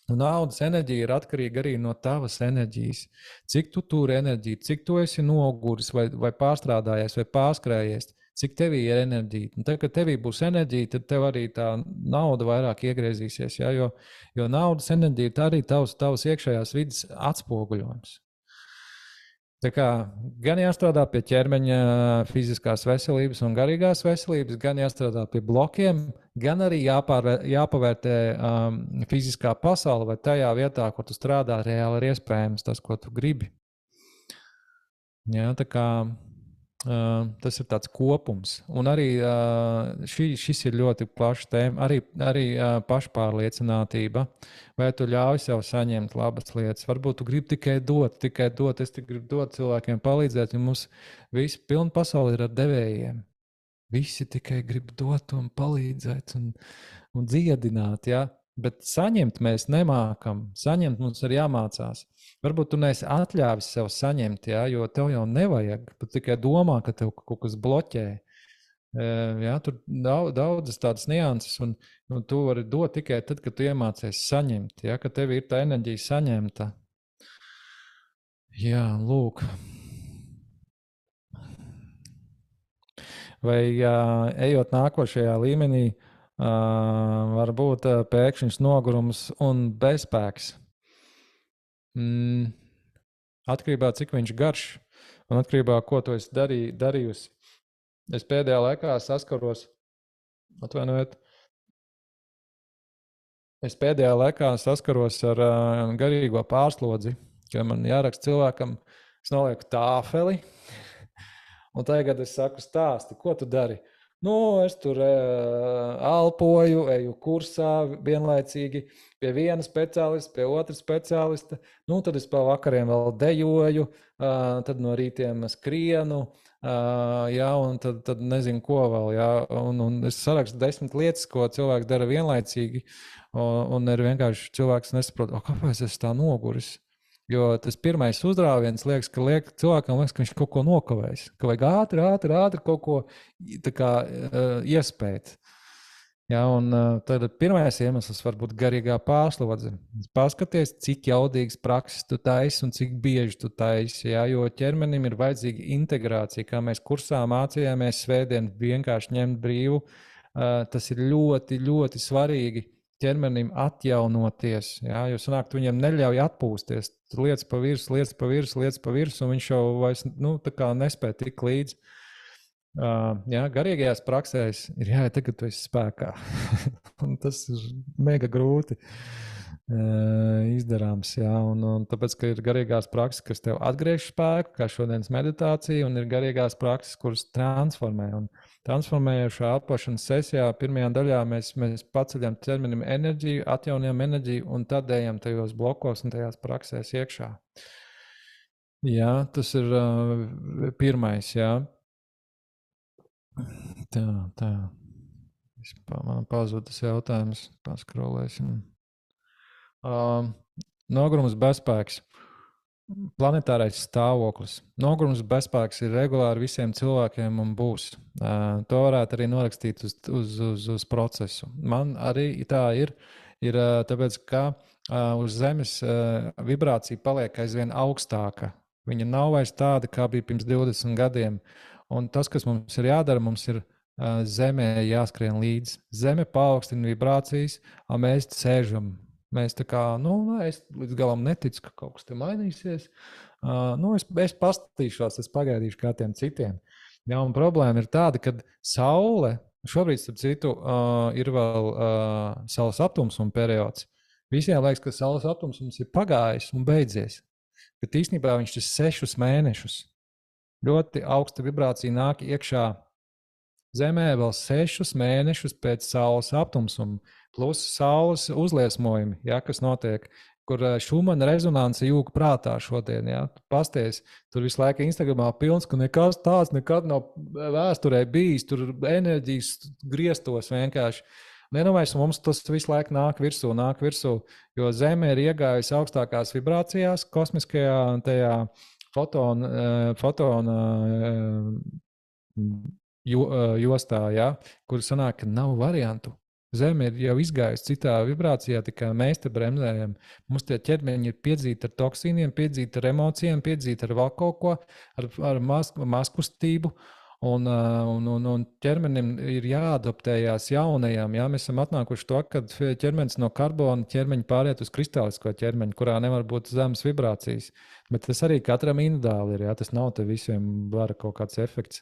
Un naudas enerģija ir atkarīga arī no tavas enerģijas. Cik tu turi enerģiju, cik tu esi noguris vai pārstrādājies vai pārskrējies. cik tevī ir enerģija. Un tad, kad tevī būs enerģija, tad tev arī tā nauda vairāk iegriezīsies. Ja? Jo naudas enerģija ir arī tavs iekšējās vidas atspoguļojums. Tā kā gan jāstrādā pie ķermeņa fiziskās veselības un garīgās veselības, gan jāstrādā pie blokiem, gan arī jāpavērtē fiziskā pasaule, vai tajā vietā, kur tu strādā, reāli ir iespējams tas, ko tu gribi. Jā, tā kā tas ir tāds kopums. Un arī šis ir ļoti plašs tēma, arī pašpārliecinātība. Vai tu ļauj sev saņemt labas lietas? Varbūt tu gribi tikai dot. Es tikai gribu dot cilvēkiem palīdzēt, jo mums visi pilna pasaule ir ar devējiem. Visi tikai grib dot un palīdzēt un dziedināt, ja? Bet saņemt mēs nemākam. Saņemt mums ir jāmācās. Varbūt tu neesi atļāvis sev saņemt, ja? Jo tev jau nevajag. Tu tikai domā, ka tev kaut kas bloķē. Ja? Tur daudzas tādas nianses, un tu vari dot tikai tad, kad tu iemācies saņemt. Ja? Kad tev ir tā enerģija saņemta. Jā, lūk. Vai ejot nākošajā līmenī, var būt pēkšņs nogurums un bezspēks. Atkarībā cik viņš garš un atkarībā ko tu esi darījusi. Es pēdējā laikā saskaros, ar garīgo pārslodzi, jo man jāraksta cilvēkam, es nolieku tāfeli. Un tagad es saku stāsti, ko tu dari? Es tur elpoju, eju kursā vienlaicīgi pie viena speciālista, pie otra speciālista. Tad es pa vakariem vēl dejoju, tad no rītiem skrienu, un tad nezinu, ko vēl. Ja? Un es sarakstu 10 lietas, ko cilvēks dara vienlaicīgi, un ir vienkārši cilvēks nesaprot, kāpēc es tā noguris. Jo tas pirmais uzrāviens liekas, ka cilvēkam liekas, ka viņš kaut ko nokavējis. Ka vajag ātri kaut ko iespēt. Ja, un tad pirmais iemesls var būt garīgā pārslodze. Paskaties, cik jaudīgas prakses tu taisi un cik bieži tu taisi. Ja, jo ķermenim ir vajadzīga integrācija. Kā mēs kursā mācījāmies svētdien vienkārši ņemt brīvu, tas ir ļoti, ļoti svarīgi. Ķermenim atjaunoties, ja, jo sanāk, tu viņam neļauj atpūsties. Tu liec pa virsmu, un viņš jau vairs nespēja tik līdzi. Ja, garīgajās praksēs ir jāiet tagad, tu esi spēkā. Tas ir mega grūti izdarāms. Ja, un tāpēc, ka ir garīgās prakses, kas tev atgriež spēku, kā šodienas meditācija, un ir garīgās prakses, kuras transformē. Un transformējušā atpūšanas sesijā, pirmajā daļā mēs paceļam ķermenim enerģiju, atjaunojam enerģiju un tad ejam tajos blokos un tajās praksēs iekšā. Jā, tas ir pirmais, jā. Tā. Man pazuda tas jautājums, paskrolēsim. Nogurums bezspēks. Planetārais stāvoklis. Nogurums bezspēks ir regulāri visiem cilvēkiem un būs. To varētu arī norakstīt uz procesu. Man arī tā ir tāpēc, ka uz Zemes vibrācija paliek aizvien augstāka. Viņa nav vairs tāda, kā bija pirms 20 gadiem. Un tas, kas mums ir jādara, mums ir Zemē jāskrien līdzi. Zeme paaugstina vibrācijas, un mēs sēžam. Mēs tā kā, es līdz galam neticu, ka kaut kas te mainīsies. Es paskatīšos, es pagaidīšu kā tiem citiem. Jā, un problēma ir tāda, ka Saule, šobrīd, starp citu, ir vēl Saules aptumsuma periods. Visiem liekas, ka Saules aptumsums ir pagājis un beidzies. Bet īstenībā viņš ir 6 mēnešus. Ļoti augsta vibrācija nāk iekšā Zemē vēl 6 mēnešus pēc Saules aptumsuma. Plus saules uzliesmojumi, ja, kas notiek, kur Šumana rezonanse jūg prātā šodien. Ja. Pasties, tur visu laiku Instagramā pilns, ka nekas tāds nekad nav vēsturē bijis, tur enerģijas griestos vienkārši. Nenomēs, mums tas visu laiku nāk virsū, jo Zeme ir iegājusi augstākās vibrācijās, kosmiskajā tajā fotona jostā, ja, kur sanāk, ka nav variantu. Zeme ir jau izgājusi citā vibrācijā, tikai mēs te bremzējam. Mums tie ķermeņi ir piedzīti ar toksīniem, piedzīti ar emocijām, piedzīti ar vēl kaut ko, ar mazkustību. Un ķermenim ir jāadaptējās jaunajam. Jā? Mēs esam atnākuši to, ka ķermenis no karbona ķermeņa pāriet uz kristālisko ķermeņu, kurā nevar būt zemes vibrācijas. Bet tas arī katram individuāli ir. Jā? Tas nav te visiem var kaut kāds efekts.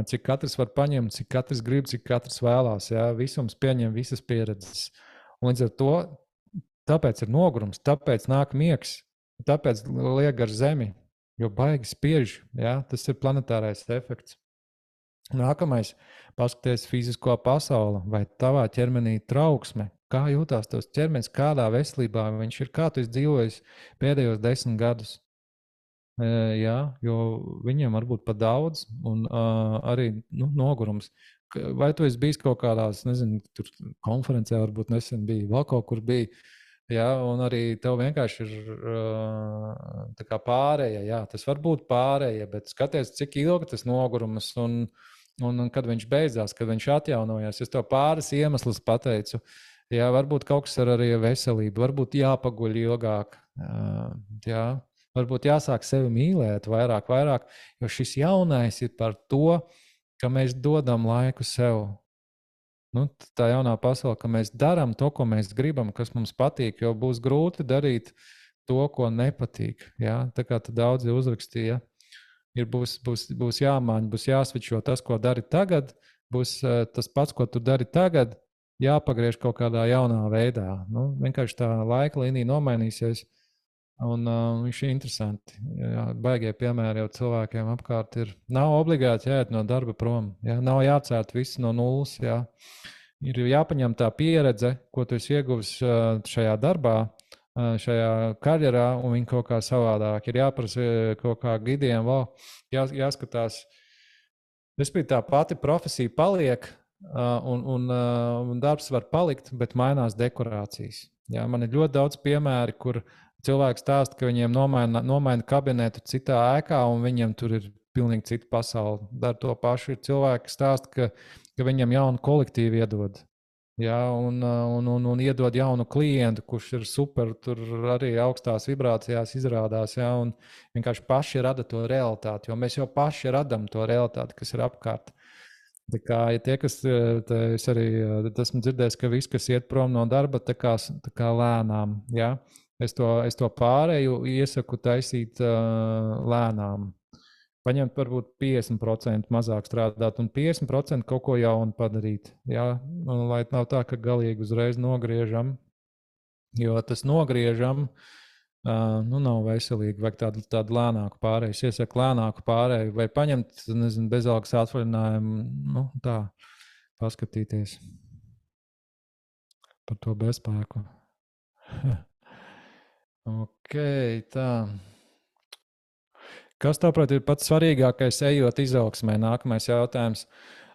Cik katrs var paņemt, cik katrs grib, cik katrs vēlās. Jā? Visums pieņem visas pieredzes. Un līdz ar to tāpēc ir nogurums, tāpēc nāk miegs, tāpēc liek ar zemi. Jo baigi spiež, ja? Tas ir planetārais efekts. Nākamais, paskaties fizisko pasauli, vai tavā ķermenī trauksme, kā jūtās tavs ķermenis, kādā veselībā viņš ir, kā tu esi dzīvojis pēdējos 10 gadus. Jā, jo viņiem var būt pat daudz, un arī nogurums. Vai tu esi bijis kaut kādās, nezinu, tur konferencē, varbūt nesen bija, vēl kaut kur bija. Jā, un arī tev vienkārši ir tā kā pārēja. Jā, tas var būt pārēja, bet skaties, cik ilgi tas nogurums un kad viņš beidzās, kad viņš atjaunojās. Es tev pāris iemeslus pateicu. Jā, varbūt kaut kas ar arī veselību, varbūt jāpaguļ ilgāk. Jā, varbūt jāsāk sevi mīlēt vairāk, jo šis jaunais ir par to, ka mēs dodam laiku sev. Tā jaunā pasaule, ka mēs darām to, ko mēs gribam, kas mums patīk, jo būs grūti darīt to, ko nepatīk. Ja? Tā kā daudzi uzrakstīja, būs jāmāņa, būs jāsvičo tas, ko dari tagad, būs tas pats, ko tu dari tagad, jāpagriež kaut kādā jaunā veidā. Vienkārši tā laika līnija nomainīsies, un viņš ir interesanti. Jā, baigie piemēri jau cilvēkiem apkārt ir. Nav obligāti jāiet no darba prom, jā? Nav jācērt viss no nulles. Jā? Ir jāpaņem tā pieredze, ko tu esi ieguvis šajā darbā, šajā karjerā, un viņi kaut kā savādāk. Ir jāprasa kaut kā gidiem, jāskatās. Respektīvi, tā pati profesija paliek, un darbs var palikt, bet mainās dekorācijas. Jā? Man ir ļoti daudz piemēri, kur cilvēks stāsta, ka viņiem nomaina kabinetu citā ēkā, un viņiem tur ir pilnīgi cita pasaule. Dar to pašu ir cilvēki, kas stāsta, ka viņiem jaunu kolektīvu iedod. Ja, un iedod jaunu klientu, kurš ir super, tur arī augstās vibrācijās izrādās. Ja, un vienkārši paši rada to realitāti, jo mēs jau paši radām to realitāti, kas ir apkārt. Tā kā, ja tie, kas es arī esmu dzirdējis, ka viss, kas iet prom no darba, tā kā lēnām. Ja? Es to pārēju iesaku taisīt lēnām. Paņemt varbūt 50% mazāk strādāt un 50% kaut ko jaunu padarīt. Ja? Lai nav tā, ka galīgi uzreiz nogriežam, jo tas nogriežam nav veselīgi. Vajag tādu lēnāku pārēju. Es iesaku lēnāku pārēju vai paņemt, nezinu, bezalgas atvaļinājumu, tā paskatīties par to bezspēku. Ok, tā. Kas, tavuprāt, ir pats svarīgākais ejot izaugsmē? Nākamais jautājums.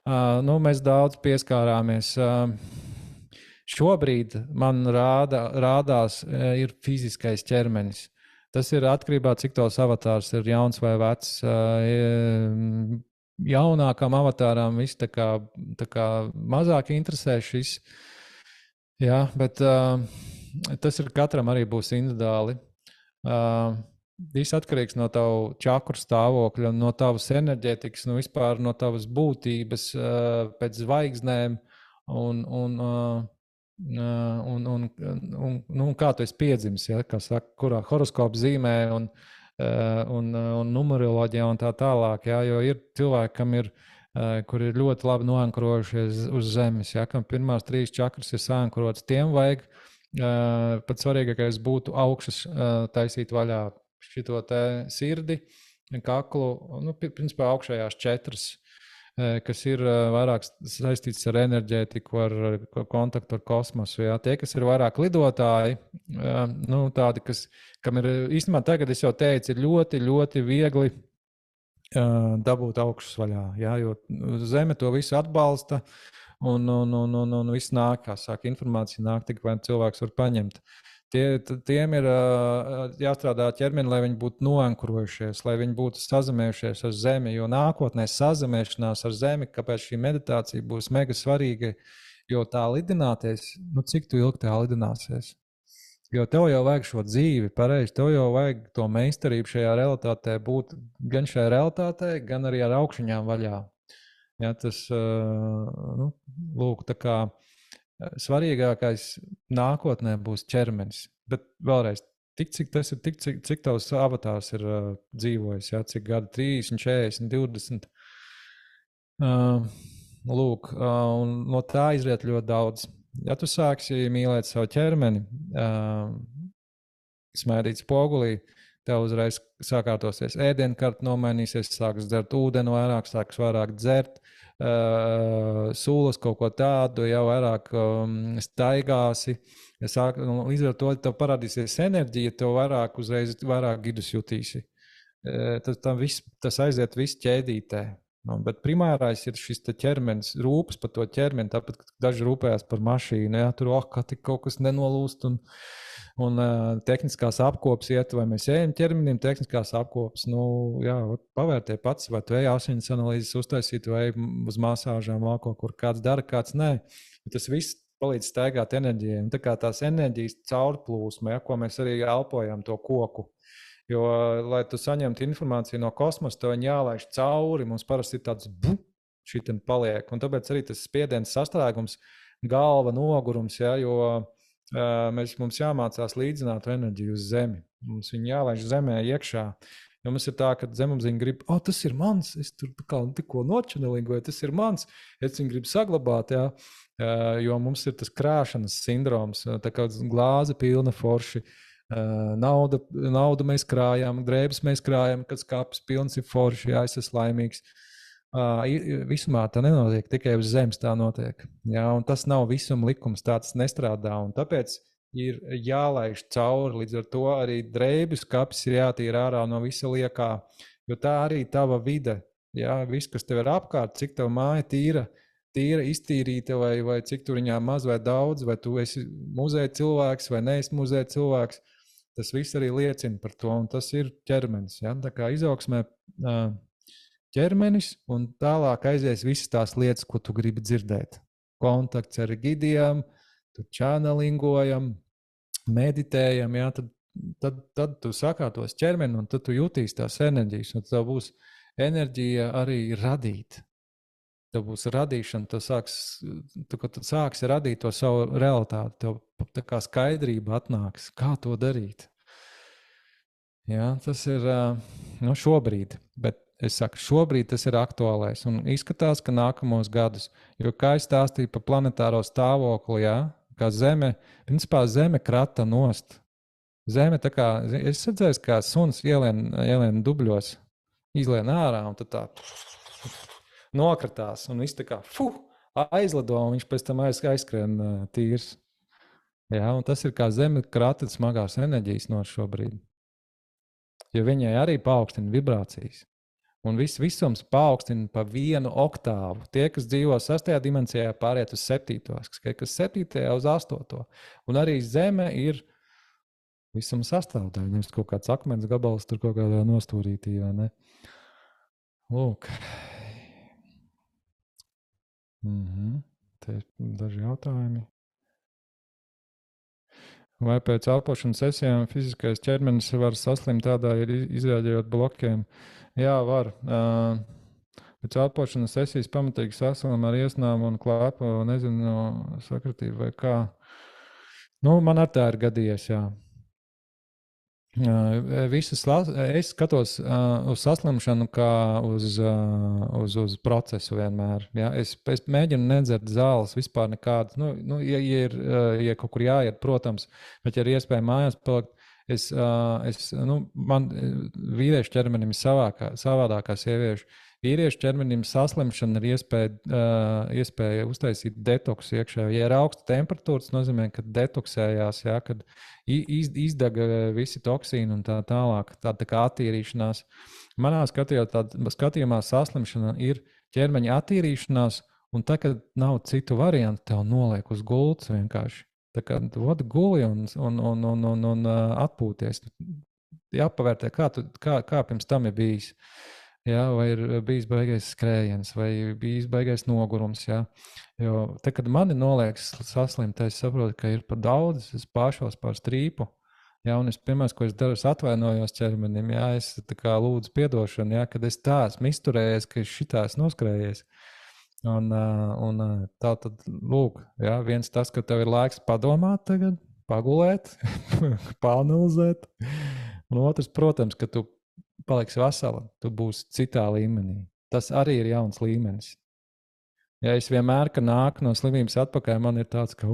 Mēs daudz pieskārāmies. Šobrīd man rādās ir fiziskais ķermenis. Tas ir atkarībā, cik tavs avatārs ir jauns vai vecs. Jaunākam avatāram viss tā kā mazāk interesē šis. Jā, bet tas ir katram arī būs individuāli. Viss atkarīgs no tava čakru stāvokļa, no tavas enerģētikas, vispār no tavas būtības pēc zvaigznēm un kā tu esi piedzimis, ja, kā saka, kurā horoskopa zīmē un numeroloģijā un tā tālāk. Ja, jo ir cilvēki, kur ir ļoti labi noankurojušies uz zemes, ja, kam pirmās 3 čakras ir saankurotas, tiem vajag pats svarīgākais būtu augšas taisīt vaļā šito te sirdi, kaklu, principā augšējās 4, kas ir vairāk saistīts ar enerģētiku, ar kontaktu ar kosmosu. Ja. Tie, kas ir vairāk lidotāji, tādi, kam ir īstenībā tagad, es jau teicu, ir ļoti, ļoti viegli dabūt augšas vaļā, ja, jo Zeme to visu atbalsta un viss nāk, kā saka, informācija nāk tik, vai cilvēks var paņemt. Tiem ir jāstrādā ķermeni, lai viņi būtu noankurojušies, lai viņi būtu sazemējušies ar Zemi, jo nākotnē sazemēšanās ar Zemi, kāpēc šī meditācija būs mega svarīga, jo tā lidināties, cik tu ilgi tā lidināsies? Jo tev jau vajag šo dzīvi, pareizi. Tev jau vajag to meistarību šajā realitātē, būt gan šajā realitātē, gan arī ar augšņām vaļā. Ja, tas, nu, lūk, tā kā svarīgākais nākotnē būs ķermenis. Bet vēlreiz, cik tavs avatārs ir dzīvojis, ja, cik gadi 30, 40, 20. Lūk, un no tā izriet ļoti daudz. Ja tu sāksi mīlēt savu ķermeni, smēdīt spogulī, tev uzreiz sākārtosies ēdienkarta nomainīsies, sāks dzert ūdeni vairāk, sāks vairāk dzert, sūlas kaut ko tādu, jau vairāk staigāsi. Līdz ar to tev parādīsies enerģija, tev uzreiz vairāk gidus jutīsi. Tas aiziet viss ķēdītē. Bet primārais ir šis ķermenis, rūpes par to ķermeni, tāpat, ka daži rūpējās par mašīnu, ja tur tik kaut kas nenolūst, un tehniskās apkopes iet, vai mēs ejam ķermenim, tehniskās apkopes, pavērtie pats, vai tu ej asiņas analīzes uztaisīt, vai uz masāžām vēl kaut kur kāds dara, kāds nē. Tas viss palīdz staigāt enerģijai, un tā kā tās enerģijas caurplūsma, ja, ko mēs arī elpojam to koku. Jo, lai tu saņemtu informāciju no kosmosa, tev viņa jālaiž cauri. Mums parasti ir tāds šitien paliek. Un tāpēc arī tas spiediens sastrēgums, galva nogurums, ja, jo mums jāmācās līdzināt enerģiju uz zemi. Mums viņa jālaiž zemē iekšā. Jo mums ir tā, ka zemapziņa grib, tas ir mans, es tur tikko nočanelingoju, tas ir mans, es viņu gribu saglabāt, ja, jo mums ir tas krāšanas sindroms, tā kā glāze pilna forši. Naudu mēs krājām, drēbes mēs krājām, kad skapis pilns ir forši, jā, es esmu laimīgs. Visumā tā nenotiek, tikai uz zemes tā notiek. Jā, un tas nav visuma likums, tāds nestrādā, un tāpēc ir jālaiž cauri, līdz ar to arī drēbju skapis ir jātīra ārā no visa liekā, jo tā arī tava vide, jā, viss, kas tev ir apkārt, cik tev māja tīra, iztīrīta, vai cik tur viņā maz vai daudz, vai tu esi muzeja cilvēks vai neesi muzeja cilvēks. Tas viss arī liecina par to, un tas ir ķermenis. Ja? Tā kā izaugsmē ķermenis, un tālāk aizies visas tās lietas, ko tu gribi dzirdēt. Kontakts ar gidiem, tu čānelingojam, meditējam, ja? Tad tu sakārtos ķermeni, un tad tu jutīsi tās enerģijas, un tev būs enerģija arī radīt. Tev būs radīšana, tu sāksi radīt to savu realitāti, tev tā kā skaidrība atnāks, kā to darīt. Jā, tas ir šobrīd, bet es saku, šobrīd tas ir aktuālais un izskatās, ka nākamos gadus, jo kā es stāstīju par planetāro stāvokli, jā, kā principā Zeme krata nost. Zeme tā kā, es redzēju, kā suns ielien dubļos, izlien ārā un tad tā nokratās un viss tā kā aizlido un viņš pēc tam aizskrien tīrs. Jā, un tas ir kā Zeme krata smagās enerģijas no šobrīd. Jo viņai arī paaugstina vibrācijas. Un visums paaugstina pa 1 oktāvu. Tie, kas dzīvo 6. dimensijā, pāriet uz 7. Kas 7. uz 8. Un arī Zeme ir visam sastāvdaļa. Nevis kaut kāds akmens gabals tur kaut kādā nostūrītī, vai ne? Lūk. Te ir daži jautājumi. Vai pēc elpošanas sesijām fiziskais ķermenis var saslimt tādā, izrēģējot blokiem? Jā, var. Pēc elpošanas sesijas pamatīgi saslim ar iesnām un klēpu, nezinu, sakritību vai kā. Man ar tā ir gadījies, jā. Es skatos uz saslimšanu kā uz procesu vienmēr. Ja? Es mēģinu nedzert zāles vispār nekādas. Ja kaut kur jāiet, protams, bet ja ir iespēja mājās palikt, man vīriešu ķermenim ir savādākā sieviešu. Vīriešu ķermenim saslimšana ir iespēja uztaisīt detoksu iekšā. Ja ir augsta temperatūra, tas nozīmē, ka detoksējās, ja, kad izdega visi toksīni un tā tālāk, tā kā attīrīšanās. Manā skatījumā saslimšana ir ķermeņa attīrīšanās, un tā, kad nav citu variantu, tev noliek uz gultas vienkārši. Tā kā guli un atpūties. Jāpavērtē, kā pirms tam ir bijis. jā, vai ir bijis baigais skrējiens, vai bijis baigais nogurums. Jā. Jo te, kad mani noliekas saslimt, es saprotu, ka ir par daudz, es pāršos pār strīpu. Jā, un pirmais, ko es daru, es atvainojos ķermenim, jā, es tā kā lūdzu piedošanu, jā, kad es tā esmu izturējies, ka es šitā esmu noskrējies. Un tā tad, lūk, jā, viens tas, ka tev ir laiks padomāt tagad, pagulēt, pāanalizēt. Un otrs, protams, ka tu paliksi vesela, tu būsi citā līmenī. Tas arī ir jauns līmenis. Ja es vienmēr, kad nāku no slimības atpakaļ, man ir tāds, ka,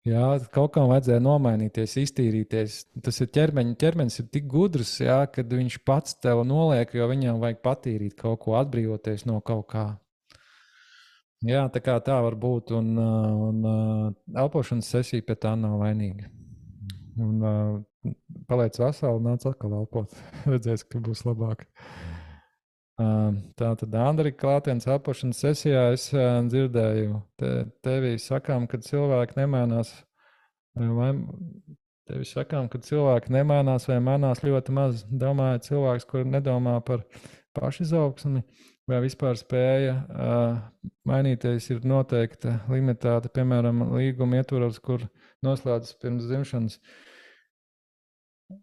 jā, kaut kam vajadzēja nomainīties, iztīrīties. Tas ir ķermenis ir tik gudrs, jā, kad viņš pats tev noliek, jo viņam vajag patīrīt kaut ko, atbrīvoties no kaut kā. Jā, tā kā tā var būt, un elpošanas sesija pie tā nav vainīga. Un paliec veseli, nāc atkal elpot. Redzēs, ka būs labāk. Tā tad Andrija klātienes elpošanas sesijā es dzirdēju tevi sakām, ka cilvēki nemainās. Tevi sakām, ka cilvēki nemainās vai mainās ļoti maz. Domāju, cilvēks, kur nedomā par pašizaugsmi vai vispār spēja mainīties, ir noteikta limitāta, piemēram, līguma ietvaros, kur noslēdzas pirms dzimšanas.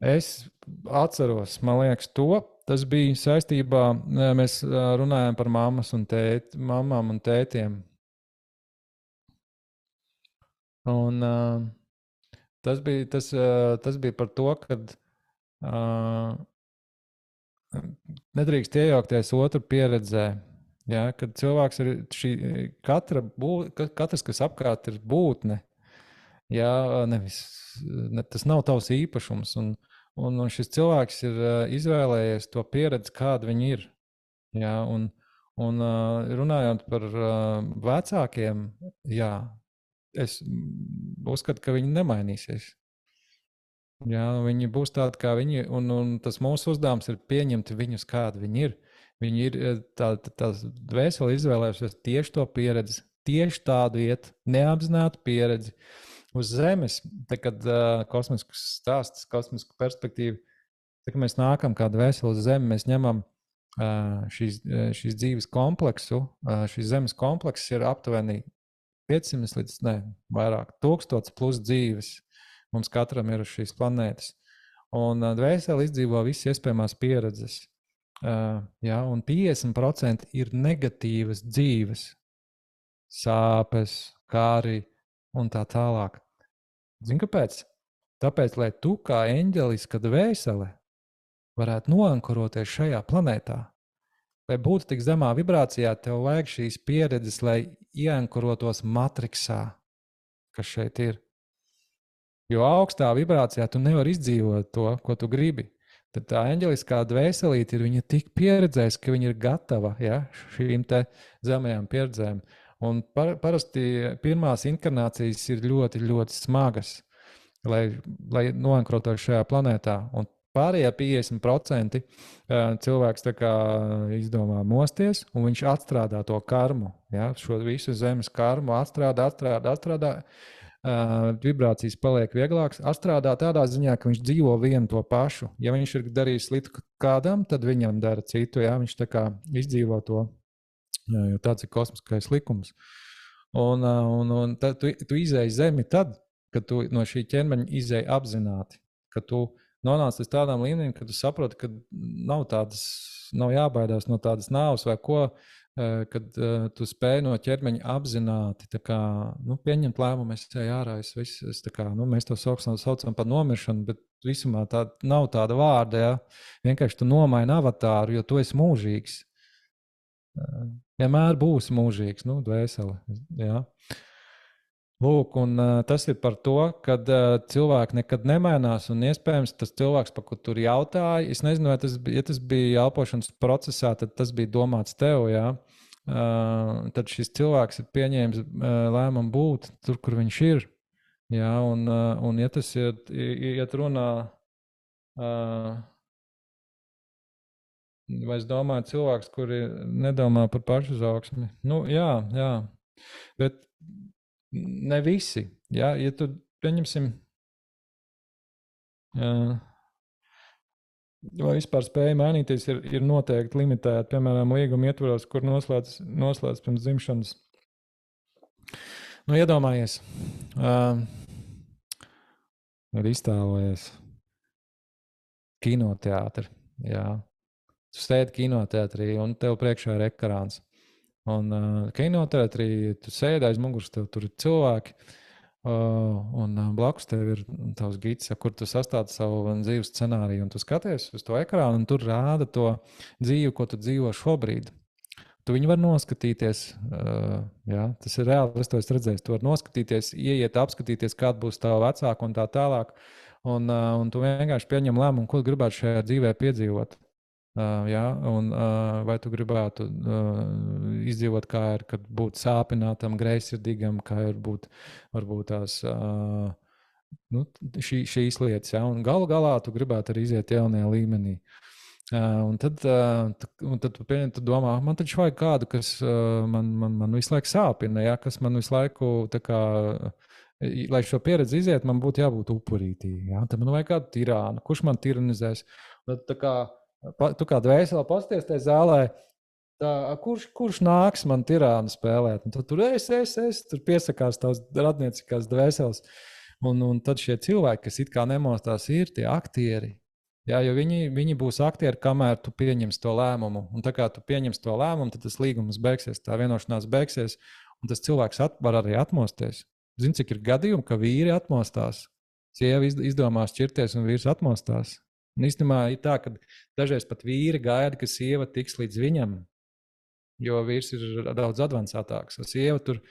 Es atceros, man liekas, tas bija saistībā, mēs runājām par mamām un tētiem. Un tas bija par to, ka nedrīkst iejaukties otru pieredzē. Ja, kad cilvēks ir katrs, kas apkārt ir būtne, ja, tas nav tavs īpašums. Un šis cilvēks ir izvēlējies to pieredzi, kāda viņi ir. Ja, un runājot par vecākiem, jā, es uzskatu, ka viņi nemainīsies. Jā, viņi būs tādi, kā viņi ir, un tas mūsu uzdevums ir pieņemt viņus, kādi viņi ir. Viņi ir tās dvēseli izvēlējušies tieši to pieredzi, tieši tādu iet, neapzinātu pieredzi uz Zemes. Tad, kad kosmisks stāsts, kosmiska perspektīva, tad, kad mēs nākam kā dvēseli uz Zemi, mēs ņemam šīs dzīves kompleksu. Šis Zemes komplekss ir aptuveni 500 līdz vairāk 1000 plus dzīves. Mums katram ir uz šīs planētas. Un dvēseli izdzīvo visas iespējamās pieredzes. Ja, un 50% ir negatīvas dzīves, sāpes, kāri un tā tālāk. Zini, kāpēc? Tāpēc, lai tu kā eņģeliska dvēsele varētu noankuroties šajā planētā, lai būtu tik zemā vibrācijā, tev vajag šīs pieredzes, lai ieankurotos matriksā, kas šeit ir. Jo augstā vibrācijā tu nevari izdzīvot to, ko tu gribi. Tad tā eņģeliskā dvēselīte ir tik pieredzējusi, ka viņa ir gatava šīm zemajām pieredzēm. Un parasti pirmās inkarnācijas ir ļoti, ļoti smagas, lai noankrotos šajā planētā. Un pārējie 50% cilvēks izdomā mosties, un viņš atstrādā to karmu, šo visu zemes karmu, atstrādā. Vibrācijas paliek vieglākas. Atstrādā tādā ziņā, ka viņš dzīvo vienu to pašu. Ja viņš ir darījis sliktu kādam, tad viņam dara citu. Jā? Viņš tā kā izdzīvo to, jo tāds ir kosmiskais likums. Un tad tu izēji zemi tad, kad tu no šī ķermeņa izēji apzināti. Kad tu nonāc līdz tādām līmenim, ka tu saproti, ka nav jābaidās no tādas nāves vai ko. Kad tu spēj no ķermeņa apzināti pieņemt lēmumu, es eju ārā, mēs to saucam par nomiršanu, bet visumā tā nav tāda vārda. Ja? Vienkārši tu nomaini avatāru, jo tu esi mūžīgs. Vienmēr būsi mūžīgs, dvēsele. Ja? Lūk, un tas ir par to, ka cilvēki nekad nemainās, un iespējams tas cilvēks, par ko tur jautāja, es nezinu, vai tas bija elpošanas procesā, tad tas bija domāts tev, jā. Tad šis cilvēks ir pieņēmis lēmumu būt tur, kur viņš ir, jā, un ja tas iet runā, vai es domāju cilvēks, kuri nedomā par pašizaugsmi, jā, bet ne visi. Ja tu pieņemsim, vai vispār spēja mainīties, ir noteikti limitēta. Piemēram, līguma ietvaros, kur noslēdz pirms dzimšanas. Nu, iedomājies, ir iztēlojies kinoteātri. Jā. Tu sēdi kinoteātrī un tev priekšā ir ekrāns. Un kinoteātrī tu sēdi aiz muguras, tev tur ir cilvēki. Un blakus tev ir tavs gids, kur tu sastādi savu dzīves scenāriju. Un tu skaties uz to ekrānu, un tur rāda to dzīvi, ko tu dzīvo šobrīd. Tu viņu vari noskatīties. Jā, tas ir reāli. Es to esmu redzējis. Tu vari noskatīties, ieiet, apskatīties, kāda būs tava vecāka un tā tālāk. Un tu vienkārši pieņem lēmumu, ko gribētu šajā dzīvē piedzīvot. Jā, un, vai tu gribētu izdzīvot, kā ir, kad būt sāpinātam, greizsirdīgam, kā ir būt varbūt tās šīs lietas. Jā, un galu galā tu gribētu arī iziet jaunajā līmenī. Un tad tu domā, man taču vajag kādu, kas man visu laiku sāpina, ja, kas man visu laiku, kā, lai šo pieredzi iziet, man būtu jābūt upurītī. Ja? Tad man vajag kādu tirānu, kurš man tiranizēs. Tu kā dvēseli pasties tajā zālē, kurš nāks man tirānu spēlēt? Un tad tur tur piesakās tavs radnieciskās dvēseles. Un tad šie cilvēki, kas it kā nemostās, ir tie aktieri. Jā, jo viņi būs aktieri, kamēr tu pieņemsi to lēmumu. Un tā kā tu pieņemsi to lēmumu, tad tas līgums beigsies, tā vienošanās beigsies, un tas cilvēks var arī atmosties. Zini, cik ir gadījumi, ka vīri atmostās. Sieva izdomās šķirties, un vīrs atmostās. Un īstenībā ir tā, ka dažreiz pat vīri gaida, ka sieva tiks līdz viņam, jo vīrs ir daudz avansētāks. Sieva tur,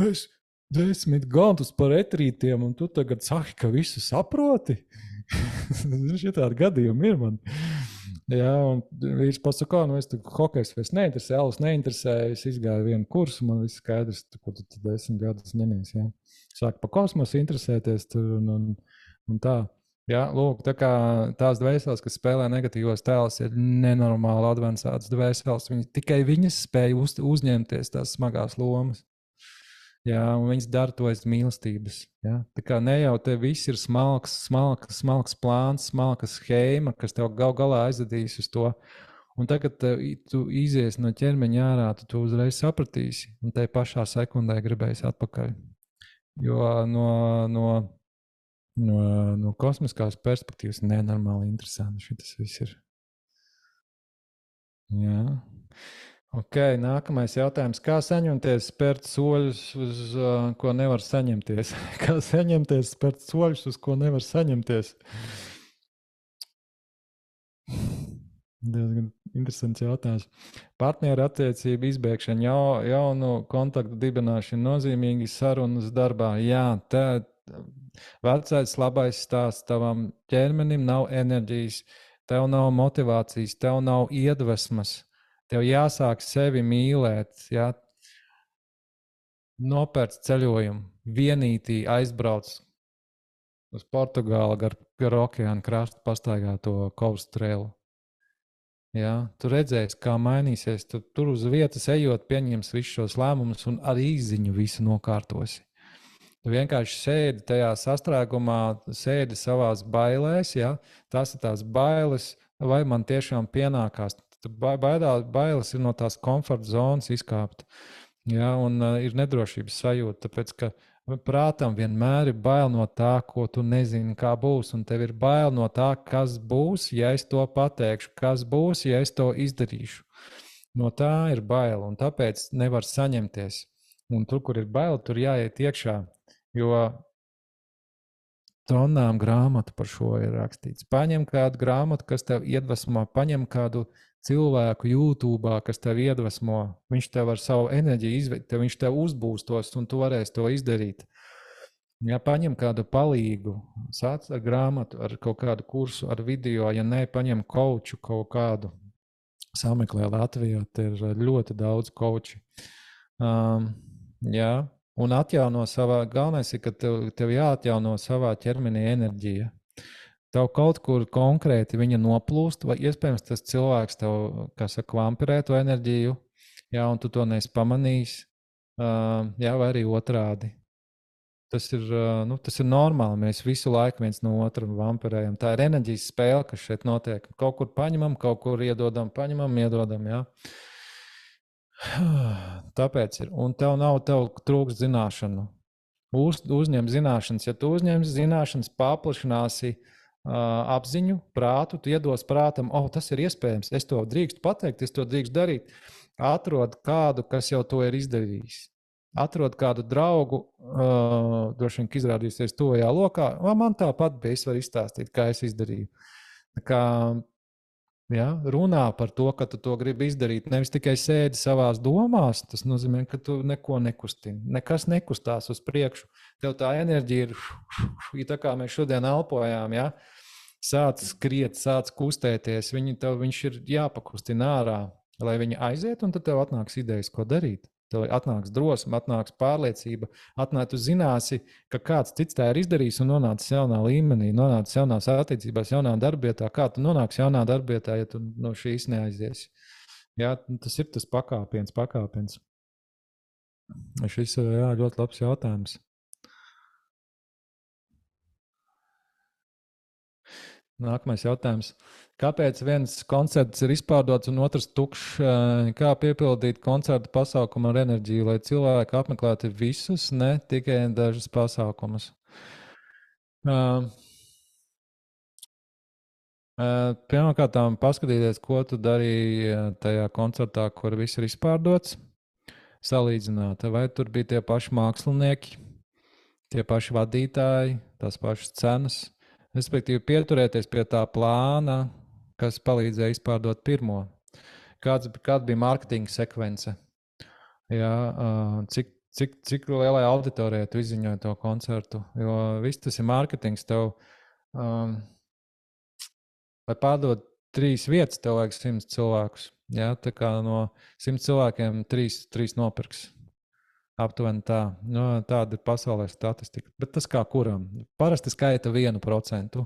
es 10 gadus par etrītiem, un tu tagad saki, ka visu saproti. Šitādi gadījumi ir man. Jā, un vīrs pasaka, nu es tur hokejs vairs neinteresē, Elvis neinteresē, es izgāju vienu kursu, man viss skaidrs, ko tu 10 gadus ņemies. Jā. Sāk pa kosmosu interesēties tur un tā. Jā, lūk, tā kā tās dvēseles, kas spēlē negatīvos tēlus, ir nenormāli advancētas dvēseles. Tikai viņas spēj uzņemties tās smagās lomas. Jā, un viņas dara to aiz mīlestības. Jā. Tā kā ne jau te viss ir smalks plāns, smalka schēma, kas tev galā aizvedīs uz to. Un tagad tu izies no ķermeņa ārā, tu uzreiz sapratīsi, un tai pašā sekundē gribēsi atpakaļ. Jo no kosmiskās perspektīvas nenormāli interesanti šis viss ir. Jā. Ok, nākamais jautājums. Kā saņemties spērt soļus, uz ko nevar saņemties? Kā saņemties spērt soļus, uz ko nevar saņemties? Diezgan interesants jautājums. Partneru attiecību izbēgšana, jaunu kontaktu dibināšana, nozīmīgi sarunas darbā. Jā, vecais labais stāsts, tavam ķermenim nav enerģijas, tev nav motivācijas, tev nav iedvesmas, tev jāsāk sevi mīlēt, jā. Nopērc ceļojumu, vienītī aizbrauc uz Portugāli gar okeāna krastu, pastaigā to Coast Trail. Jā, tu redzēsi, kā mainīsies, tu tur uz vietas ejot, pieņems visus šos lēmumus un ar īziņu visu nokārtosi. Tu vienkārši sēdi tajā sastrēgumā, sēdi savās bailēs, ja? Tās ir tās bailes, vai man tiešām pienākās. Bailes ir no tās komforta zonas izkāpt, ja? Un ir nedrošības sajūta, tāpēc, ka prātam vienmēr ir bail no tā, ko tu nezini, kā būs, un tev ir bail no tā, kas būs, ja es to pateikšu, kas būs, ja es to izdarīšu. No tā ir bail, un tāpēc nevar saņemties. Un tur, kur ir bail, tur jāiet iekšā. Jo tonnām grāmatu par šo ir rakstīts. Paņem kādu grāmatu, kas tev iedvesmo, paņem kādu cilvēku YouTube, kas tev iedvesmo. Viņš tev ar savu enerģiju izveido, viņš tev uzbūstos, un tu varēsi to izdarīt. Ja paņem kādu palīgu, sāc ar grāmatu, ar kaut kādu kursu, ar video, ja ne, paņem coachu kaut kādu. Sameklē Latvijā, te ir ļoti daudz coachi. Jā. Un atjauno savā, galvenais ir, ka tev jāatjauno savā ķermenī enerģija. Tev kaut kur konkrēti viņa noplūst, vai iespējams tas cilvēks tev, kā saka, vampirē to enerģiju, jā, un tu to neesi pamanījis, jā, vai arī otrādi. Tas ir normāli. Mēs visu laiku viens no otra vampirējam. Tā ir enerģijas spēle, kas šeit notiek. Kaut kur paņemam, kaut kur iedodam, paņemam, iedodam. Ja? Tāpēc ir. Un tev trūkst zināšanu. Uzņem zināšanas. Ja tu uzņemsi zināšanas, paplašināsi apziņu, prātu, tu iedos prātam, tas ir iespējams. Es to drīkstu pateikt, es to drīkstu darīt. Atrod kādu, kas jau to ir izdarījis. Atrod kādu draugu, droši vien, ka izrādīsies tuvajā lokā. Man tāpat bija, es varu izstāstīt, kā es izdarīju. Kā, ja, runā par to, ka tu to gribi izdarīt. Nevis tikai sēdi savās domās, tas nozīmē, ka tu neko nekustini. Nekas nekustās uz priekšu. Tev tā enerģija ir tā kā mēs šodien elpojām. Ja? Sāc skriet, sāc kustēties, viņš ir jāpakustina ārā, lai viņi aiziet, un tad tev atnāks idejas, ko darīt. Tev atnāks drosme, atnāks pārliecība, tu zināsi, ka kāds cits tā ir izdarījis un nonācis jaunā līmenī, nonācis jaunās attiecībās, jaunā darbietā. Kā tu nonāksi jaunā darbietā, ja tu no šīs neaiziesi? Jā, tas ir tas pakāpiens. Šis ir ļoti labs jautājums. Nākamais jautājums. Kāpēc viens koncerts ir izpārdots un otrs tukšs? Kā piepildīt koncerta pasākumu ar enerģiju, lai cilvēki apmeklētu visus, ne tikai dažus pasākumus? Pirmkārt, paskatīties, ko tu darīji tajā koncertā, kur viss ir izpārdots. Salīdzināt, vai tur bija tie paši mākslinieki, tie paši vadītāji, tās pašas cenas. Respektīvi, pieturēties pie tā plāna, kas palīdzēja izpārdot pirmo. Kāda bija mārketinga sekvence? Jā, cik lielai auditorijai tu izziņoji to koncertu? Jo viss tas ir mārketings. Tev, lai pārdod 3 vietas, tev vajag 100 cilvēkus. Jā, tā kā no 100 cilvēkiem 3 nopirks. Aptuveni tā. Tāda ir pasaulē statistika. Bet tas kā kuram? Parasti skaita 1%.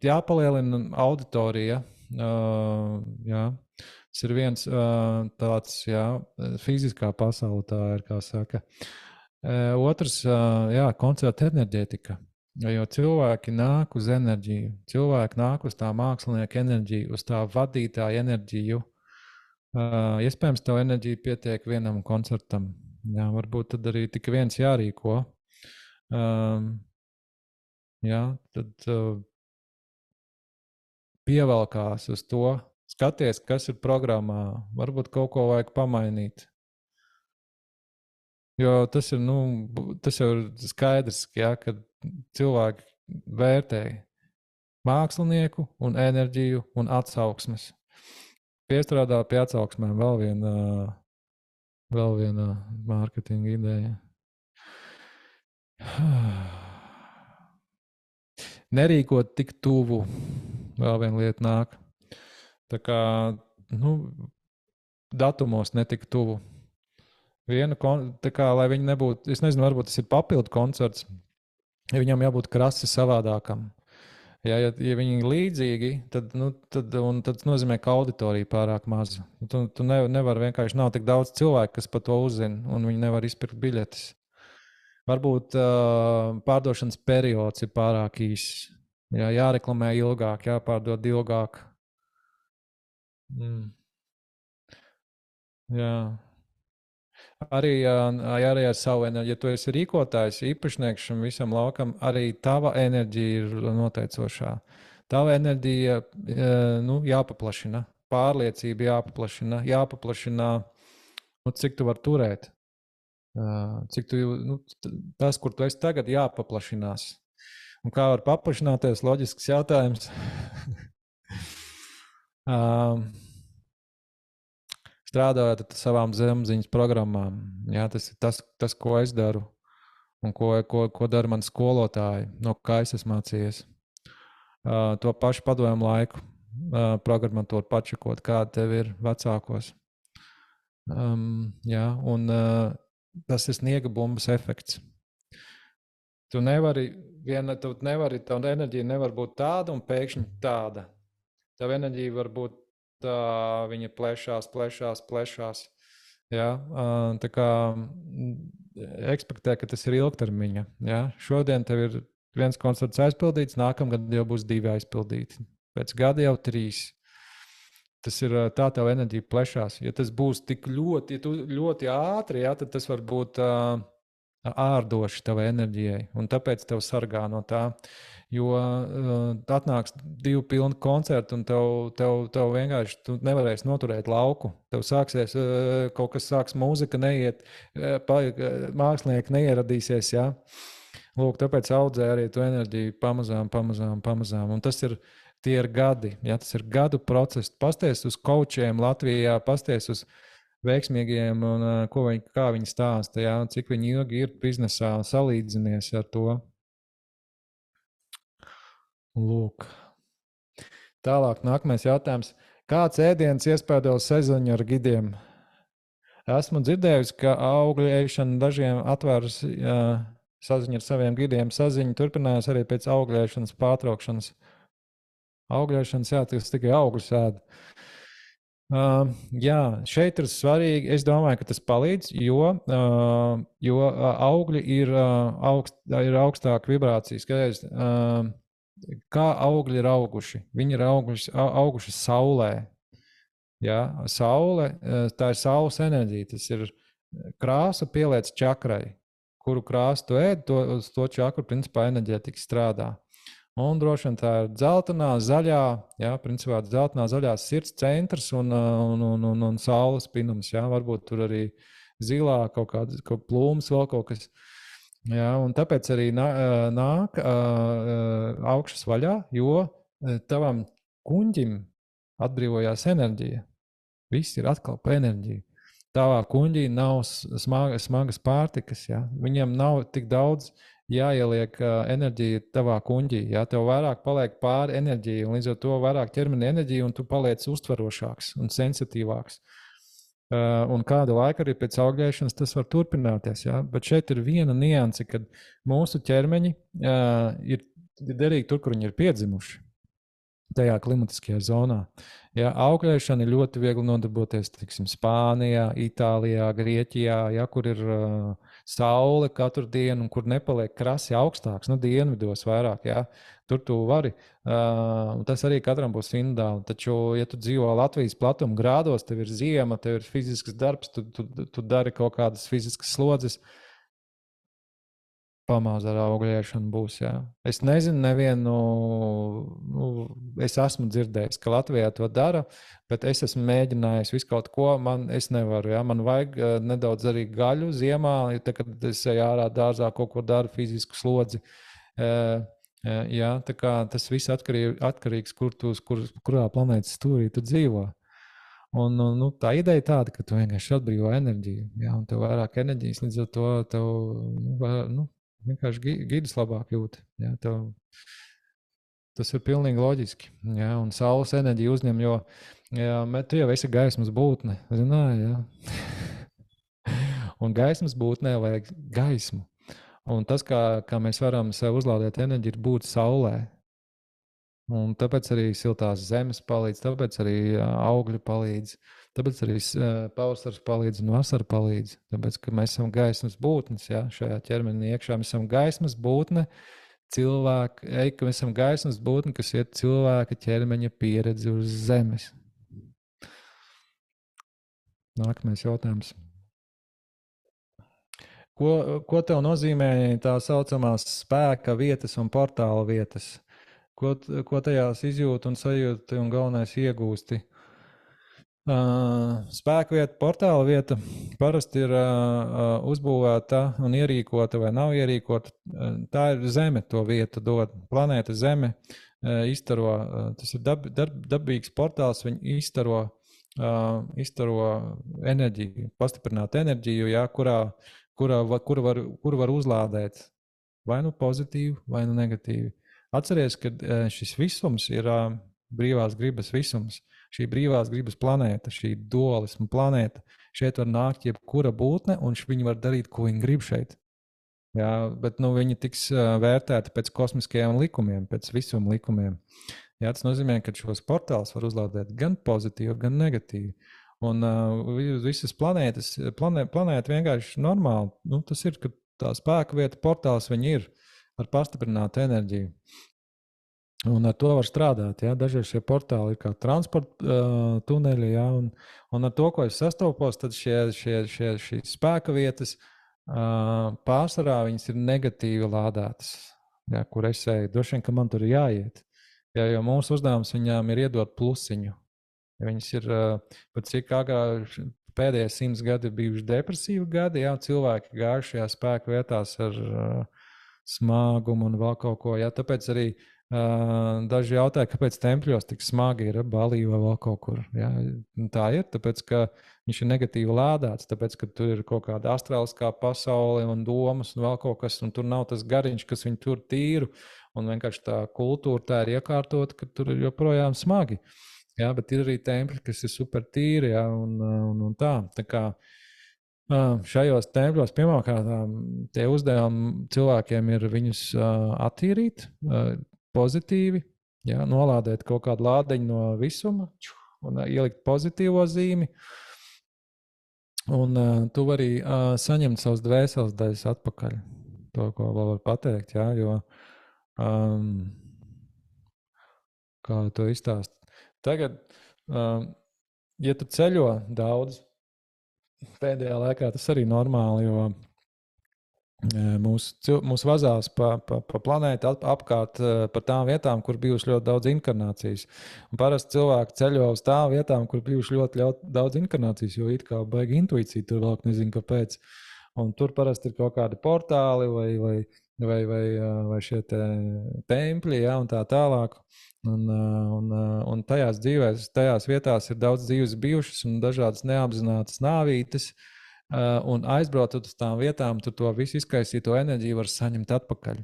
Jāpalielina auditorija. Jā. Tas ir viens tāds, fiziskā pasaule, tā ir, kā saka. Otrs, koncerta enerģētika. Jo cilvēki nāk uz enerģiju. Cilvēki nāk uz tā mākslinieka enerģiju, uz tā vadītāja enerģiju. Iespējams, tev enerģija pietiek vienam koncertam. Jā, varbūt tad arī tik viens jārīko. Tad pievelkās uz to. Skaties, kas ir programmā. Varbūt kaut ko vajag pamainīt. Jo tas ir skaidrs, ka cilvēki vērtē mākslinieku un enerģiju un atsauksmes. Piestrādā pie atsauksmēm vēl viena mārketinga ideja. Nerīkot tik tuvu, vēl viena lieta nāk. Tā kā datumos netik tuvu. Tā kā, lai viņi nebūtu, es nezinu, varbūt tas ir papildu koncerts, ja viņam jābūt krasi savādākam. Ja viņi ir līdzīgi, tad tas nozīmē, ka auditorija pārāk maza. Tu nevari vienkārši, nav tik daudz cilvēku, kas par to uzzina, un viņi nevar izpirkt biļetes. Varbūt pārdošanas periods ir pārāk īss. Jāreklamē ilgāk, jāpārdod ilgāk. Jā. Arī ar savu enerģiju, ja tu esi rīkotājs, īpašnieks šim visam laukam, arī tava enerģija ir noteicošā. Tava enerģija jāpaplašina, pārliecība jāpaplašina, cik tu vari turēt. Tas, kur tu esi tagad, jāpaplašinās. Un kā var paplašināties, loģisks jautājums. Strādājot ar savām zemapziņas programmām. Jā, tas ir tas, ko es daru un ko dara mani skolotāji, no kā es esmu mācījies. To pašu padomu laiku programmatūru pačakot, kāda tev ir vecākos. Tas ir sniega bumbas efekts. Tu nevari, tava enerģija nevar būt tāda un pēkšņi tāda. Tava enerģija var būt viņa plešās. Ja? Tā kā ekspektē, ka tas ir ilgtermiņa. Ja? Šodien tev ir viens koncerts aizpildīts, nākamgad jau būs 2 aizpildīti. Pēc gada jau 3. Tas ir tā, tev enerģija plešās. Ja tas būs tik ļoti, ja tu ļoti ātri, ja, tad tas var būt ārdoši tavai enerģijai. Un tāpēc tev sargā no tā. Jo atnāks 2 pilni koncerti, un tev vienkārši tu nevarēsi noturēt lauku. Tev sāksies kaut kas, sāks mūzika, neiet, mākslinieki neieradīsies. Ja? Lūk, tāpēc audzē arī tu enerģiju pamazām. Un tas ir. Tie ir gadi, ja, tas ir gadu process. Pasties uz coachiem Latvijā, pasties uz veiksmīgiem un kā viņi stāsta, ja, cik viņi ilgi ir biznesā, salīdzinies ar to. Lūk. Tālāk, nākamais jautājums. Kāds ēdiens iespēdo sezonu ar gidiem? Esmu dzirdējusi, ka augļu ēšana dažiem atvērs saziņu ar saviem gidiem. Saziņa turpinājās arī pēc augļu ēšanas pārtraukšanas. Augļošanas, jā, tas tikai augļus ēd. Jā, šeit ir svarīgi. Es domāju, ka tas palīdz, jo augļi ir augstāka vibrācija. Skaties, kā augļi ir auguši. Viņi ir auguši saulē. Ja? Saule, tā ir saules enerģija. Tas ir krāsa pieliec čakrai. Kuru krāsu tu ēd, uz to čakru principā enerģētika strādā. Un droši vien tā ir dzeltenā, zaļā, ja, principā dzeltenā, zaļā sirds centrs un saules pinums. Ja, varbūt tur arī zilā kaut kāda plūms, vēl kaut kas. Ja, un tāpēc arī nāk augšas vaļā, jo tavam kuņģim atbrīvojās enerģija. Viss ir atkal pa enerģiju. Tavā kuņģī nav smagas pārtikas. Ja. Viņam nav tik daudz jāieliek enerģija tavā kuņģī. Ja? Tev vairāk paliek pāri enerģija, un līdz ar to vairāk ķermeni enerģija, un tu paliec uztverošāks un sensitīvāks. Un kādu laiku arī pēc augļēšanas tas var turpināties. Ja? Bet šeit ir viena nianse, kad mūsu ķermeņi ir derīgi tur, kur viņi ir piedzimuši. Tajā klimatiskajā zonā. Ja, augļēšana ir ļoti viegli nodarboties, tiksim, Spānijā, Itālijā, Grieķijā, ja, kur ir saule katru dienu un kur nepaliek krasi augstāks, dienvidos vairāk. Ja, tur tu vari. Tas arī katram būs individuāli. Taču, ja tu dzīvo Latvijas platuma grādos, tev ir ziema, tev ir fizisks darbs, tu dari kaut kādas fiziskas slodzes. Pamazs ar augļēšanu būs. Jā. Es nezinu, nevienu, es esmu dzirdējis, ka Latvijā to dara, bet es esmu mēģinājis visu kaut ko. Es nevaru. Jā. Man vajag nedaudz arī gaļu ziemā, tad, kad es eju ārā dārzā, kaut ko daru, fizisku slodzi. Jā, tā kā tas viss atkarīgs, kurā planētas stūrī tu dzīvo. Un, tā ideja ir tāda, ka tu vienkārši atbrīvo enerģiju. Jā, un tev vairāk enerģijas, līdz ar to tev vienkārši gidus labāk jūt. Jā, tas ir pilnīgi loģiski. Jā, un saules enerģiju uzņem, jo tu jau esi gaismas būtne. Zināji, jā. Un gaismas būtnē vajag gaismu. Un tas, kā mēs varam sev uzlādēt enerģiju, ir būt saulē. Un tāpēc arī siltās zemes palīdz, tāpēc arī augļi palīdz, tāpēc arī pavasars palīdz un vasara palīdz. Tāpēc, ka mēs esam gaismas būtnes, ja, šajā ķermenī iekšā. Mēs esam gaismas būtne, ka mēs esam gaismas būtne, kas iet cilvēka ķermeņa pieredzi uz zemes. Nākamais jautājums. Ko tev nozīmē tā saucamās spēka vietas un portāla vietas? Ko tajās izjūti un sajūti un galvenais iegūsti? Spēka vieta, portāla vieta parasti ir uzbūvēta un ierīkota vai nav ierīkota. Tā ir Zeme, to vietu dod. Planēta Zeme izstaro, tas ir dabīgs portāls, viņi izstaro enerģiju, pastiprināt enerģiju, jā, kuru var uzlādēt vai nu pozitīvi, vai nu negatīvi. Atceries, ka šis visums ir brīvās gribas visums. Šī brīvās gribas planēta, šī dualisma planēta. Šeit var nākt jebkura būtne, un viņi var darīt, ko viņi grib šeit. Jā, bet viņi tiks vērtēti pēc kosmiskajiem likumiem, pēc visuma likumiem. Jā, tas nozīmē, ka šos portālus var uzlādēt gan pozitīvi, gan negatīvi. Un visas planēta vienkārši normāli. Nu, tas ir, ka tā spēka vieta portāls viņi ir ar pastiprinātu enerģiju. Un ar to var strādāt. Ja? Dažreiz šie portāli ir kā transporta tuneļi, ja? Un ar to, ko es sastopos, tad šīs spēka vietas pārsvarā viņas ir negatīvi lādētas, ja? Kur es eju. Droši vien, ka man tur ir jāiet. Ja? Jo mūsu uzdevums viņām ir iedot plusiņu. Ja viņas ir pat cik agrāk pēdējie 100 gadi ir bijuši depresīvi gadi, ja? Cilvēki gājuši šajā spēka vietās ar smagumu un vēl kaut ko. Ja? Tāpēc arī daži jautāja, kāpēc tempļos tik smagi ir Balī vai vēl kaut kur. Ja? Tā ir, tāpēc, ka viņš ir negatīvi lādēts, tāpēc, ka tur ir kaut kāda astrāliskā pasaule un domas un vēl kaut kas, un tur nav tas gariņš, kas viņu tur tīru, un vienkārši tā kultūra tā ir iekārtota, ka tur ir joprojām smagi. Ja? Bet ir arī tempļi, kas ir super tīri, ja? un tā. Tā kā šajos tempļos pirmkārt tie uzdevumi cilvēkiem ir viņus attīrīt, pozitīvi, ja, nolādēt kaut kādu lādiņu no visuma un ielikt pozitīvo zīmi. Un tu vari saņemt savus dvēseles daļas atpakaļ. To, ko vēl var pateikt, ja, jo kā to izstāst. Tagad, ja tu ceļo daudz, pēdējā laikā tas arī normāli, jo mūs vazās pa planētu apkārt par tām vietām, kur bijuši ļoti daudz inkarnācijas. Un parasti cilvēki ceļo uz tām vietām, kur bijuši ļoti daudz inkarnācijas, jo it kā baigi intuīcija tur vēl nezinu, kāpēc. Un tur parasti ir kaut kādi portāli vai šie tempļi, ja, un tā tālāk. Un tajās dzīvēs, tajās vietās ir daudz dzīves bijušas un dažādas neapzinātas nāvītes. Un aizbraucot uz tām vietām, tu to visu izkaisīto enerģiju var saņemt atpakaļ.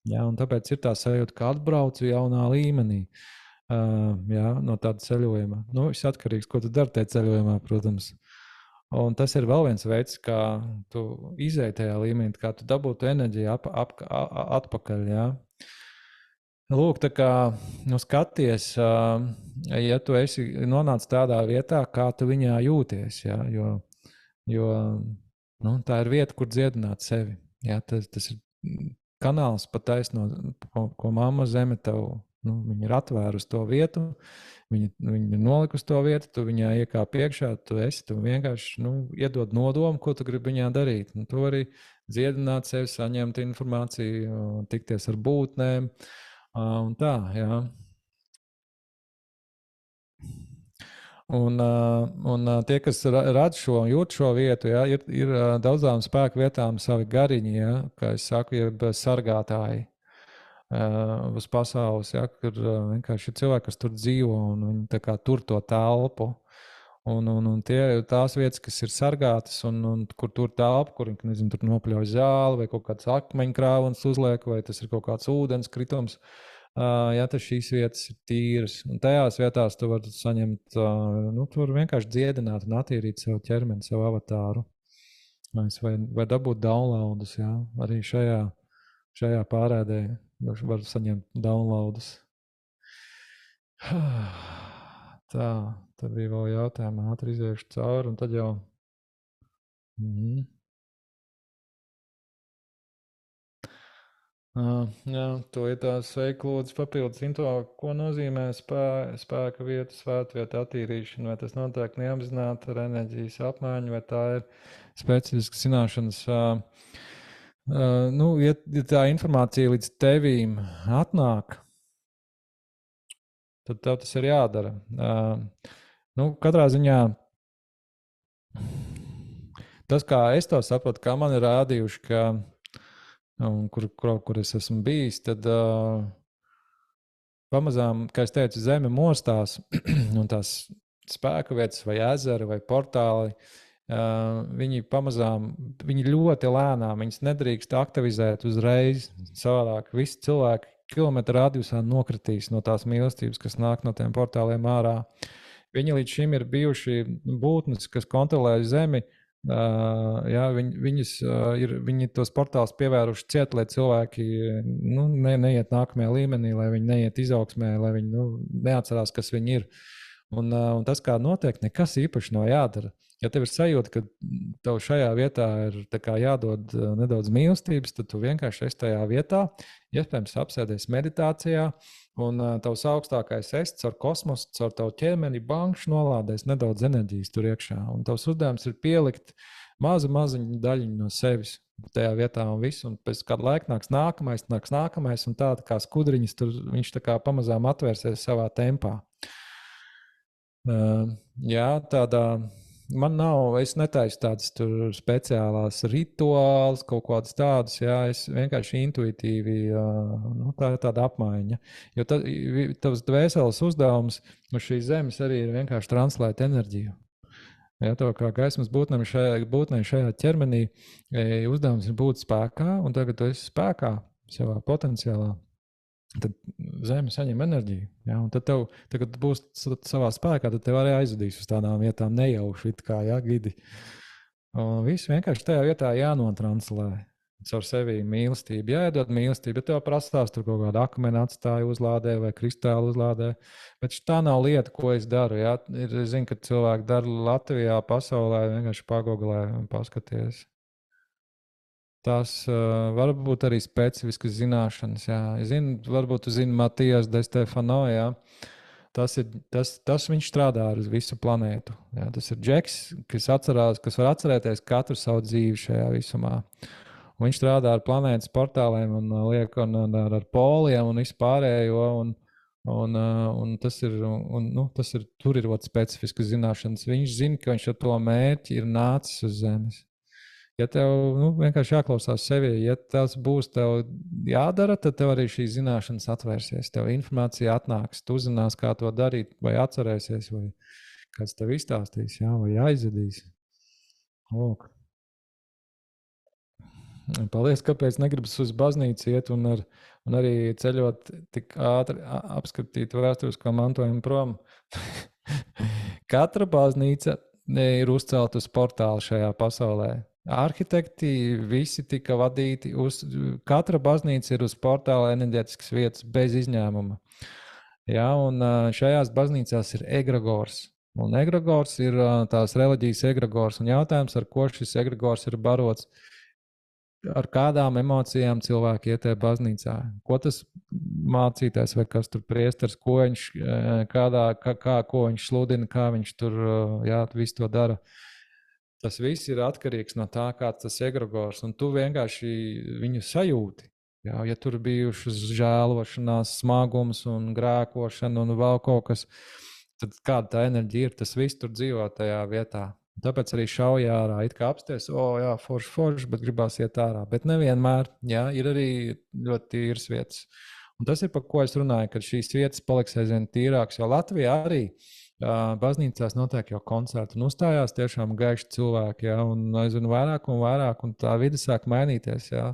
Ja? Un tāpēc ir tā sajūta, ka atbraucu jaunā līmenī, ja? No tāda ceļojuma. Nu, viss atkarīgs, ko tu dari tajā ceļojumā, protams. Un tas ir vēl viens veids, kā tu izēji tajā līmenī, kā tu dabūtu enerģiju atpakaļ. Ja? Lūk, tā kā skaties, ja tu esi nonācis tādā vietā, kā tu viņā jūties, ja? Jo tā ir vieta, kur dziedināt sevi. Ja, tas ir kanāls pa taisno, ko mamma zeme tev, viņa ir atvērusi to vietu, viņa ir nolikusi to vietu, tu viņā iekāp iekšā, tu vienkārši iedod nodomu, ko tu gribi viņā darīt. Un tu vari dziedināt sevi, saņemt informāciju, tikties ar būtnēm un tā, jā. Un tie, kas redz šo, jūt šo vietu, ja, ir daudzām spēku vietām savi gariņi, ja, kā es saku, jeb sargātāji uz pasaules, ja, kur vienkārši ir cilvēki, kas tur dzīvo un viņi tā kā tur to telpu. Un tās vietas, kas ir sargātas un kur tur telpa, kur nezinu, tur nopļauj zāli vai kaut kāds akmeņkrāvums uzliek, vai tas ir kaut kāds ūdens kritums. Ja tas šīs vietas ir tīras, un tajās vietās tu vari saņemt, tu vari vienkārši dziedināt un attīrīt savu ķermeni, savu avatāru. Vai dabūt downloadus, ja? Arī šajā pārēdē var saņemt downloadus. Tā, tad bija vēl jautājumi, ātri iziešu cauri, un tad jau... Jā, to ir tās sveika lūdzu papildus info, ko nozīmē spēka vietu, svētvietu attīrīšana, vai tas notiek neapzināti ar enerģijas apmaiņu, vai tā ir specifiska zināšanas. Ja tā informācija līdz tevīm atnāk, tad tev tas ir jādara. Katrā ziņā tas, kā es to saprotu, kā man ir rādījuši, ka kur es esmu bijis, tad pamazām, kā es teicu, zeme mostās un tās spēka vietas vai ezeri vai portāli, viņi pamazām, viņi ļoti lēnām, viņas nedrīkst aktivizēt uzreiz. Savādāk visi cilvēki kilometru radiusā nokritīs no tās mīlestības, kas nāk no tiem portāliem ārā. Viņi līdz šim ir bijuši būtnes, kas kontrolē zemi. Viņi tos portālus pievēruši ciet, lai cilvēki neiet nākamajā līmenī, lai viņi neiet izaugsmē, lai viņi neatcerās, kas viņi ir. Un tas, kā notiek, nekas īpaši nav jādara. Ja tev ir sajūta, ka tev šajā vietā ir jādod nedaudz mīlestības, tad tu vienkārši esi tajā vietā, iespējams, apsēdies meditācijā, un tavs augstākais es caur kosmosu, caur tavu ķermeni bankšu nolādēs nedaudz enerģijas tur iekšā. Un tavs uzdevums ir pielikt maziņu daļiņu no sevis tajā vietā un visu. Un pēc kāda laika nāks nākamais, un tā kā skudriņas tur viņš tā kā pamazām atvērsies savā tempā. Jā, tādā man nav, es netaisu tādas speciālās rituālus, kaut kādas tādas, jā, es vienkārši intuitīvi, tā ir tāda apmaiņa. Jo tavs dvēseles uzdevums uz šīs zemes arī ir vienkārši translēt enerģiju. Ja, to kā gaismas būtnei šajā ķermenī uzdevums ir būt spēkā, un tagad tu esi spēkā savā potenciālā, tad zeme saņem enerģiju. Ja, un tad tev, kad būs savā spēkā, tad tev arī aizvedīs uz tādām vietām nejauši, kā gidi. Un viss vienkārši tajā vietā jānotranslē. Caur sevi mīlestību, jāiedod mīlestību, bet tev prasās tur kaut kādu akmeni atstāju uzlādē vai kristālu uzlādē. Bet tā nav lieta, ko es daru. Ja? Es zinu, ka cilvēki dara Latvijā, pasaulē, vienkārši pagooglē un paskaties. Tas var būt arī specifiskas zināšanas. Jā. Es zinu, varbūt tu zini Matijas de Stefano. Jā. Tas viņš strādā ar visu planētu. Jā. Tas ir džeks, kas var atcerēties katru savu dzīvi šajā visumā. Un viņš strādā ar planētas portāliem un ar poliem un vispārējo. Un tas ir tur ir specifiskas zināšanas. Viņš zina, ka viņš ar to mērķi ir nācis uz Zemes. Ja tev vienkārši jāklausās sevi, ja tas būs tev jādara, tad tev arī šīs zināšanas atvērsies. Tev informācija atnāks, tu uzzināsi, kā to darīt, vai atcerēsies, vai kāds tev izstāstīs, jā, vai aizvedīs. Lūk. Paldies, kāpēc negribas uz baznīcu iet un arī ceļot tik ātri apskatīt vēsturisko mantojumu prom. Katra baznīca ir uzcelta uz portāla šajā pasaulē. Arhitekti visi tika vadīti katra baznīca ir uz portāla enerģētiskas vietas bez izņēmuma. Ja, un šajās baznīcās ir egregors. Un egregors ir tās reliģijas egregors. Un jautājums, ar ko šis egregors ir barots, ar kādām emocijām cilvēki iet baznīcā. Ko tas mācītājs vai kas tur priesteris, ko viņš, ko viņš sludina, kā viņš tur visu to dara. Tas viss ir atkarīgs no tā, kāds tas egregors, un tu vienkārši viņu sajūti. Jā, ja tur bijušas žēlošanās, smagums un grēkošana un vēl kaut kas, tad kāda tā enerģija ir, tas viss tur dzīvo tajā vietā. Tāpēc arī šauja ārā, it kā apsties, jā, forši, bet gribās iet ārā. Bet nevienmēr, jā, ir arī ļoti tīras vietas. Un tas ir, par ko es runāju, kad šīs vietas paliks aizvien tīrākas, jo Latvijā arī baznīcās notiek jau koncerti un uzstājās tiešām gaiši cilvēki, jā, un aizvien vairāk, un tā vide sāk mainīties, jā.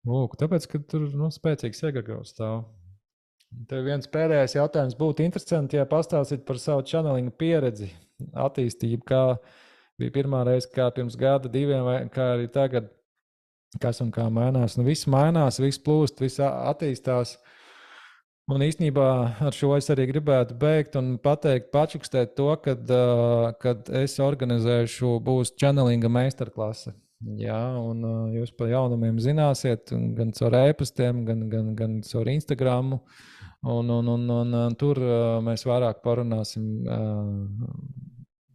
Lūk, tāpēc, ka tur, spēcīgs egregors stāv. Tev viens pēdējais jautājums būtu interesanti, ja pastāstīt par savu channelinga pieredzi, attīstību, kā bija pirmā reize, kā pirms gada, 2, vai kā arī tagad, kas un kā mainās. Viss mainās, viss plūst, viss attīstās. Un īstenībā ar šo es arī gribētu beigt un pateikt, pačukstēt to, kad es organizēšu, būs channelinga meistarklase. Jā, un jūs par jaunumiem zināsiet, gan caur e-pastiem, gan caur Instagramu. Un tur mēs vairāk parunāsim.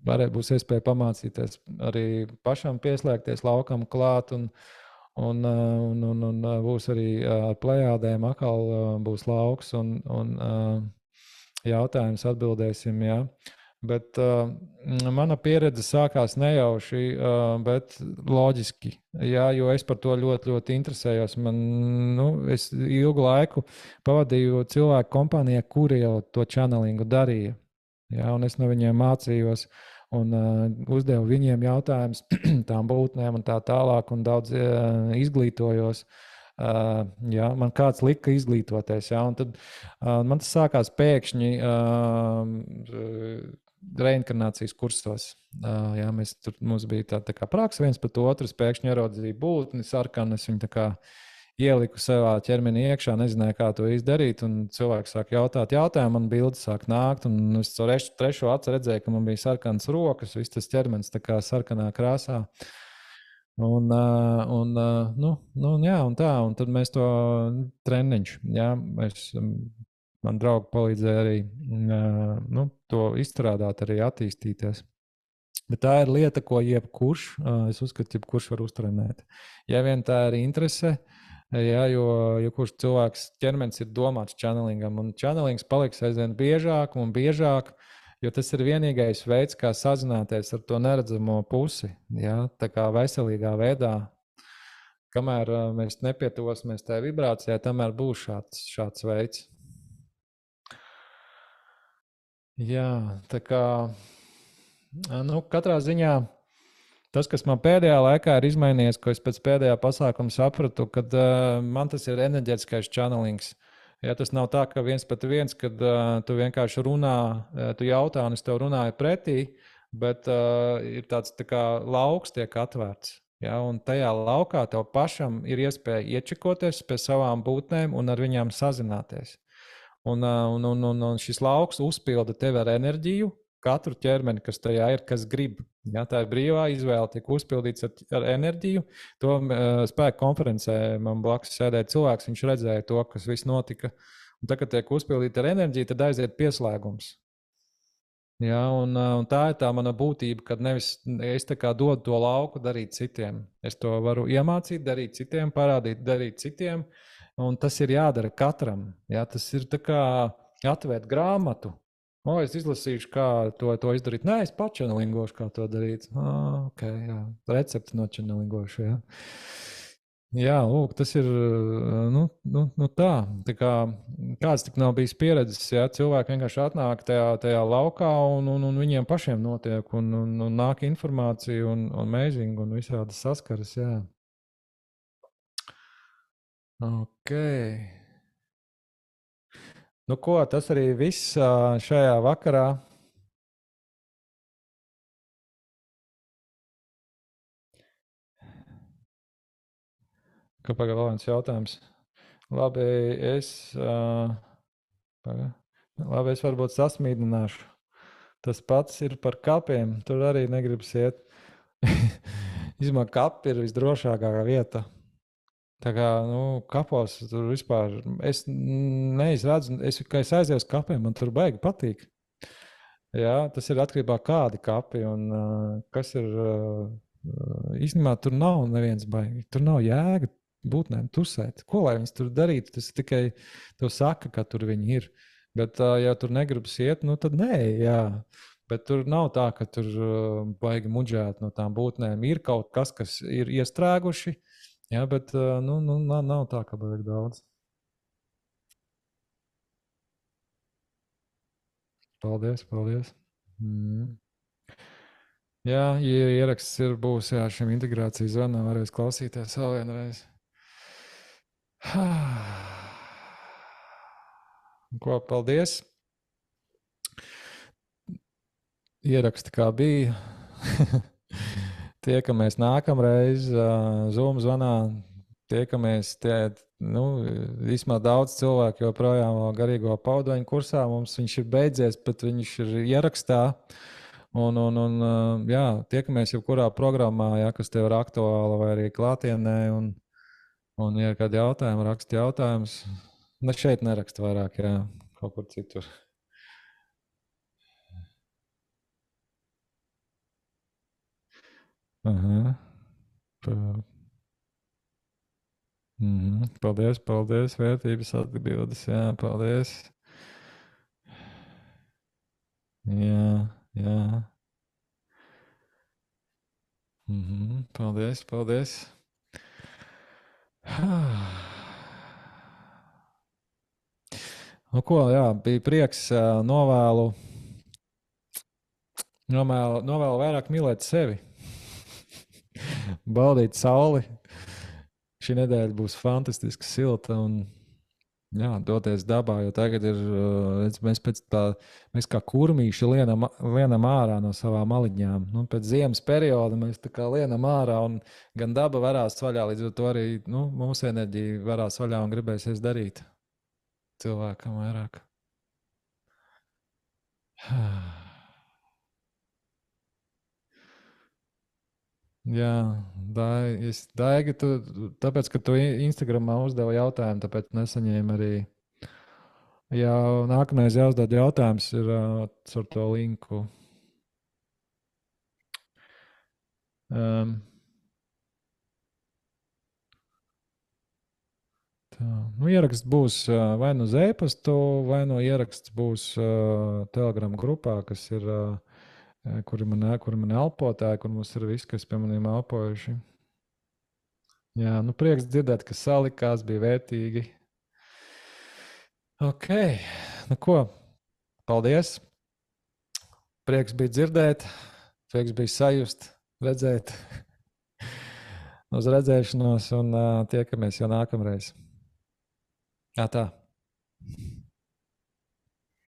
Būs iespēja pamācīties arī pašam pieslēgties laukam klāt. Un būs arī ar plejādēm atkal būs lauks. Un jautājums atbildēsim. Jā. Bet mana pieredze sākās nejauši, bet loģiski. Jā, jo es par to ļoti, ļoti interesējos. Es ilgu laiku pavadīju cilvēku kompānijā, kuri jau to channelingu darīja. Jā, un es no viņiem mācījos un uzdevu viņiem jautājumus tām būtnēm un tā tālāk un daudz izglītojos. Jā, man kāds lika izglītoties. Jā, un tad man tas sākās pēkšņi reinkarnācijas kursos. Jā, mums bija tā kā praksa viens pret otru, pēkšņi ieraudzīja būtni sarkanu, es viņu tā kā ieliku savā ķermenī iekšā, nezināju, kā to izdarīt. Un cilvēks sāk jautāt, man bildes sāk nākt. Un es caur trešo acu redzēju, ka man bija sarkanas rokas, viss tas ķermenis tā kā sarkanā krāsā. Un tad mēs to treniņš, man draugi palīdzēja arī to izstrādāt, arī attīstīties. Bet tā ir lieta, ko jebkurš, es uzskatu, jebkurš var uztrenēt. Ja vien tā ir interese, jo kurš cilvēks ķermenis ir domāts channelingam, un channelings paliks aizvien biežāk un biežāk, jo tas ir vienīgais veids, kā sazināties ar to neredzamo pusi. Ja? Tā kā veselīgā veidā, kamēr mēs nepietuvosimies tajā vibrācijā, tamēr būs šāds veids. Jā, tā kā katrā ziņā tas, kas man pēdējā laikā ir izmainījies, ko es pēc pēdējā pasākuma sapratu, kad man tas ir enerģētiskais channelings. Ja, tas nav tā, ka viens pret viens, kad tu vienkārši runā, tu jautā, un es tev runāju pretī, bet ir tāds tā kā lauks tiek atvērts. Ja, un tajā laukā tev pašam ir iespēja iečekoties pie savām būtnēm un ar viņām sazināties. Un šis lauks uzpilda tevi ar enerģiju, katru ķermeni, kas tajā ir, kas grib. Ja, tā ir brīvā izvēle, tiek uzpildīts ar enerģiju. To spēku konferencē man blakus sēdēja cilvēks, viņš redzēja to, kas viss notika. Un tā, kad tiek uzpildīta ar enerģiju, tad aiziet pieslēgums. Ja, un tā ir tā mana būtība, kad nevis es tā kā dodu to lauku darīt citiem. Es to varu iemācīt, darīt citiem, parādīt, darīt citiem. Un tas ir jādara katram. Ja, tas ir tā kā atvērt grāmatu. Es izlasīšu, kā to izdarīt. Nē, es pats channelingošu, kā to darīt. Okay, jā. Recepti no channelingošu. Ja. Jā, lūk, tas ir tā. Tā kā kāds tik nav bijis pieredzes, ja cilvēki vienkārši atnāk tajā laukā un viņiem pašiem notiek un nāk informācija un amazing un visādas saskaras. Jā. Ok. Tas arī viss šajā vakarā. Kāpēc vēl viens jautājums? Labi, es varbūt sasmīdināšu. Tas pats ir par kapiem. Tur arī negribas iet. Izmā kapi ir visdrošākā vieta. Tā kā, kapos tur vispār, es neizredzu, ka es aizēju uz kapiem, man tur baigi patīk. Jā, tas ir atkarībā kādi kapi un kas ir, īstenībā tur nav neviens baigi, tur nav jēga būtnēm tusēt. Ko lai viņas tur darītu, tas tikai to saka, ka tur viņi ir. Bet, ja tur negribas iet, tad nē, jā. Bet tur nav tā, ka tur baigi muģēt no tām būtnēm. Ir kaut kas ir iestrēguši. Jā, bet nav tā, ka vajag daudz. Paldies. Jā, ja ieraksts būs šim integrācijas zvanam, varēs klausīties vēl vienreiz. Ko, paldies. Ieraksti kā bija. Tiekamies nākamreiz Zoom zvanā. Tiekamies, vismaz daudz cilvēku joprojām garīgo paudoņu kursā. Mums viņš ir beidzies, bet viņš ir ierakstā. Jā, tiekamies jebkurā programmā, kas tev ir aktuāla vai arī klātienē. Un ja ir kādi jautājumi, raksti jautājumus. Ne šeit neraksta vairāk, jā, kaut kur citur. Aha. Paldies, vērtības atbildes, jā, paldies. Jā. Paldies. Jā, bija prieks, novēlu vairāk mīlēt sevi. Baudīt sauli. Šī nedēļa būs fantastiski silta un Jā, doties dabā, jo tagad ir, mēs pēc tā, mēs kā kurmīši lienam ārā no savām maliņām. Nu, pēc ziemas perioda mēs tā kā lienam ārā, un gan daba varās vaļā, līdz ar to arī mūsu enerģija varās vaļā un gribēsies darīt cilvēkam vairāk. Jā, Daigi, tāpēc, ka tu Instagramā uzdevi jautājumu, tāpēc nesaņēmi arī. Jā, nākamais jāuzdod jautājums ir ar to linku. Tā. Nu, ieraksts būs vai nu uz e-pastu, vai nu ieraksts būs Telegram grupā, kas ir, kuri man elpotāji, kur mums ir visi, kas pie maniem elpojuši. Jā, nu prieks dzirdēt, ka salikās, bija vērtīgi. Ok, nu ko, paldies. Prieks bija dzirdēt, prieks bija sajust, redzēt. Uz redzēšanos un tiekamies jau nākamreiz. Tā.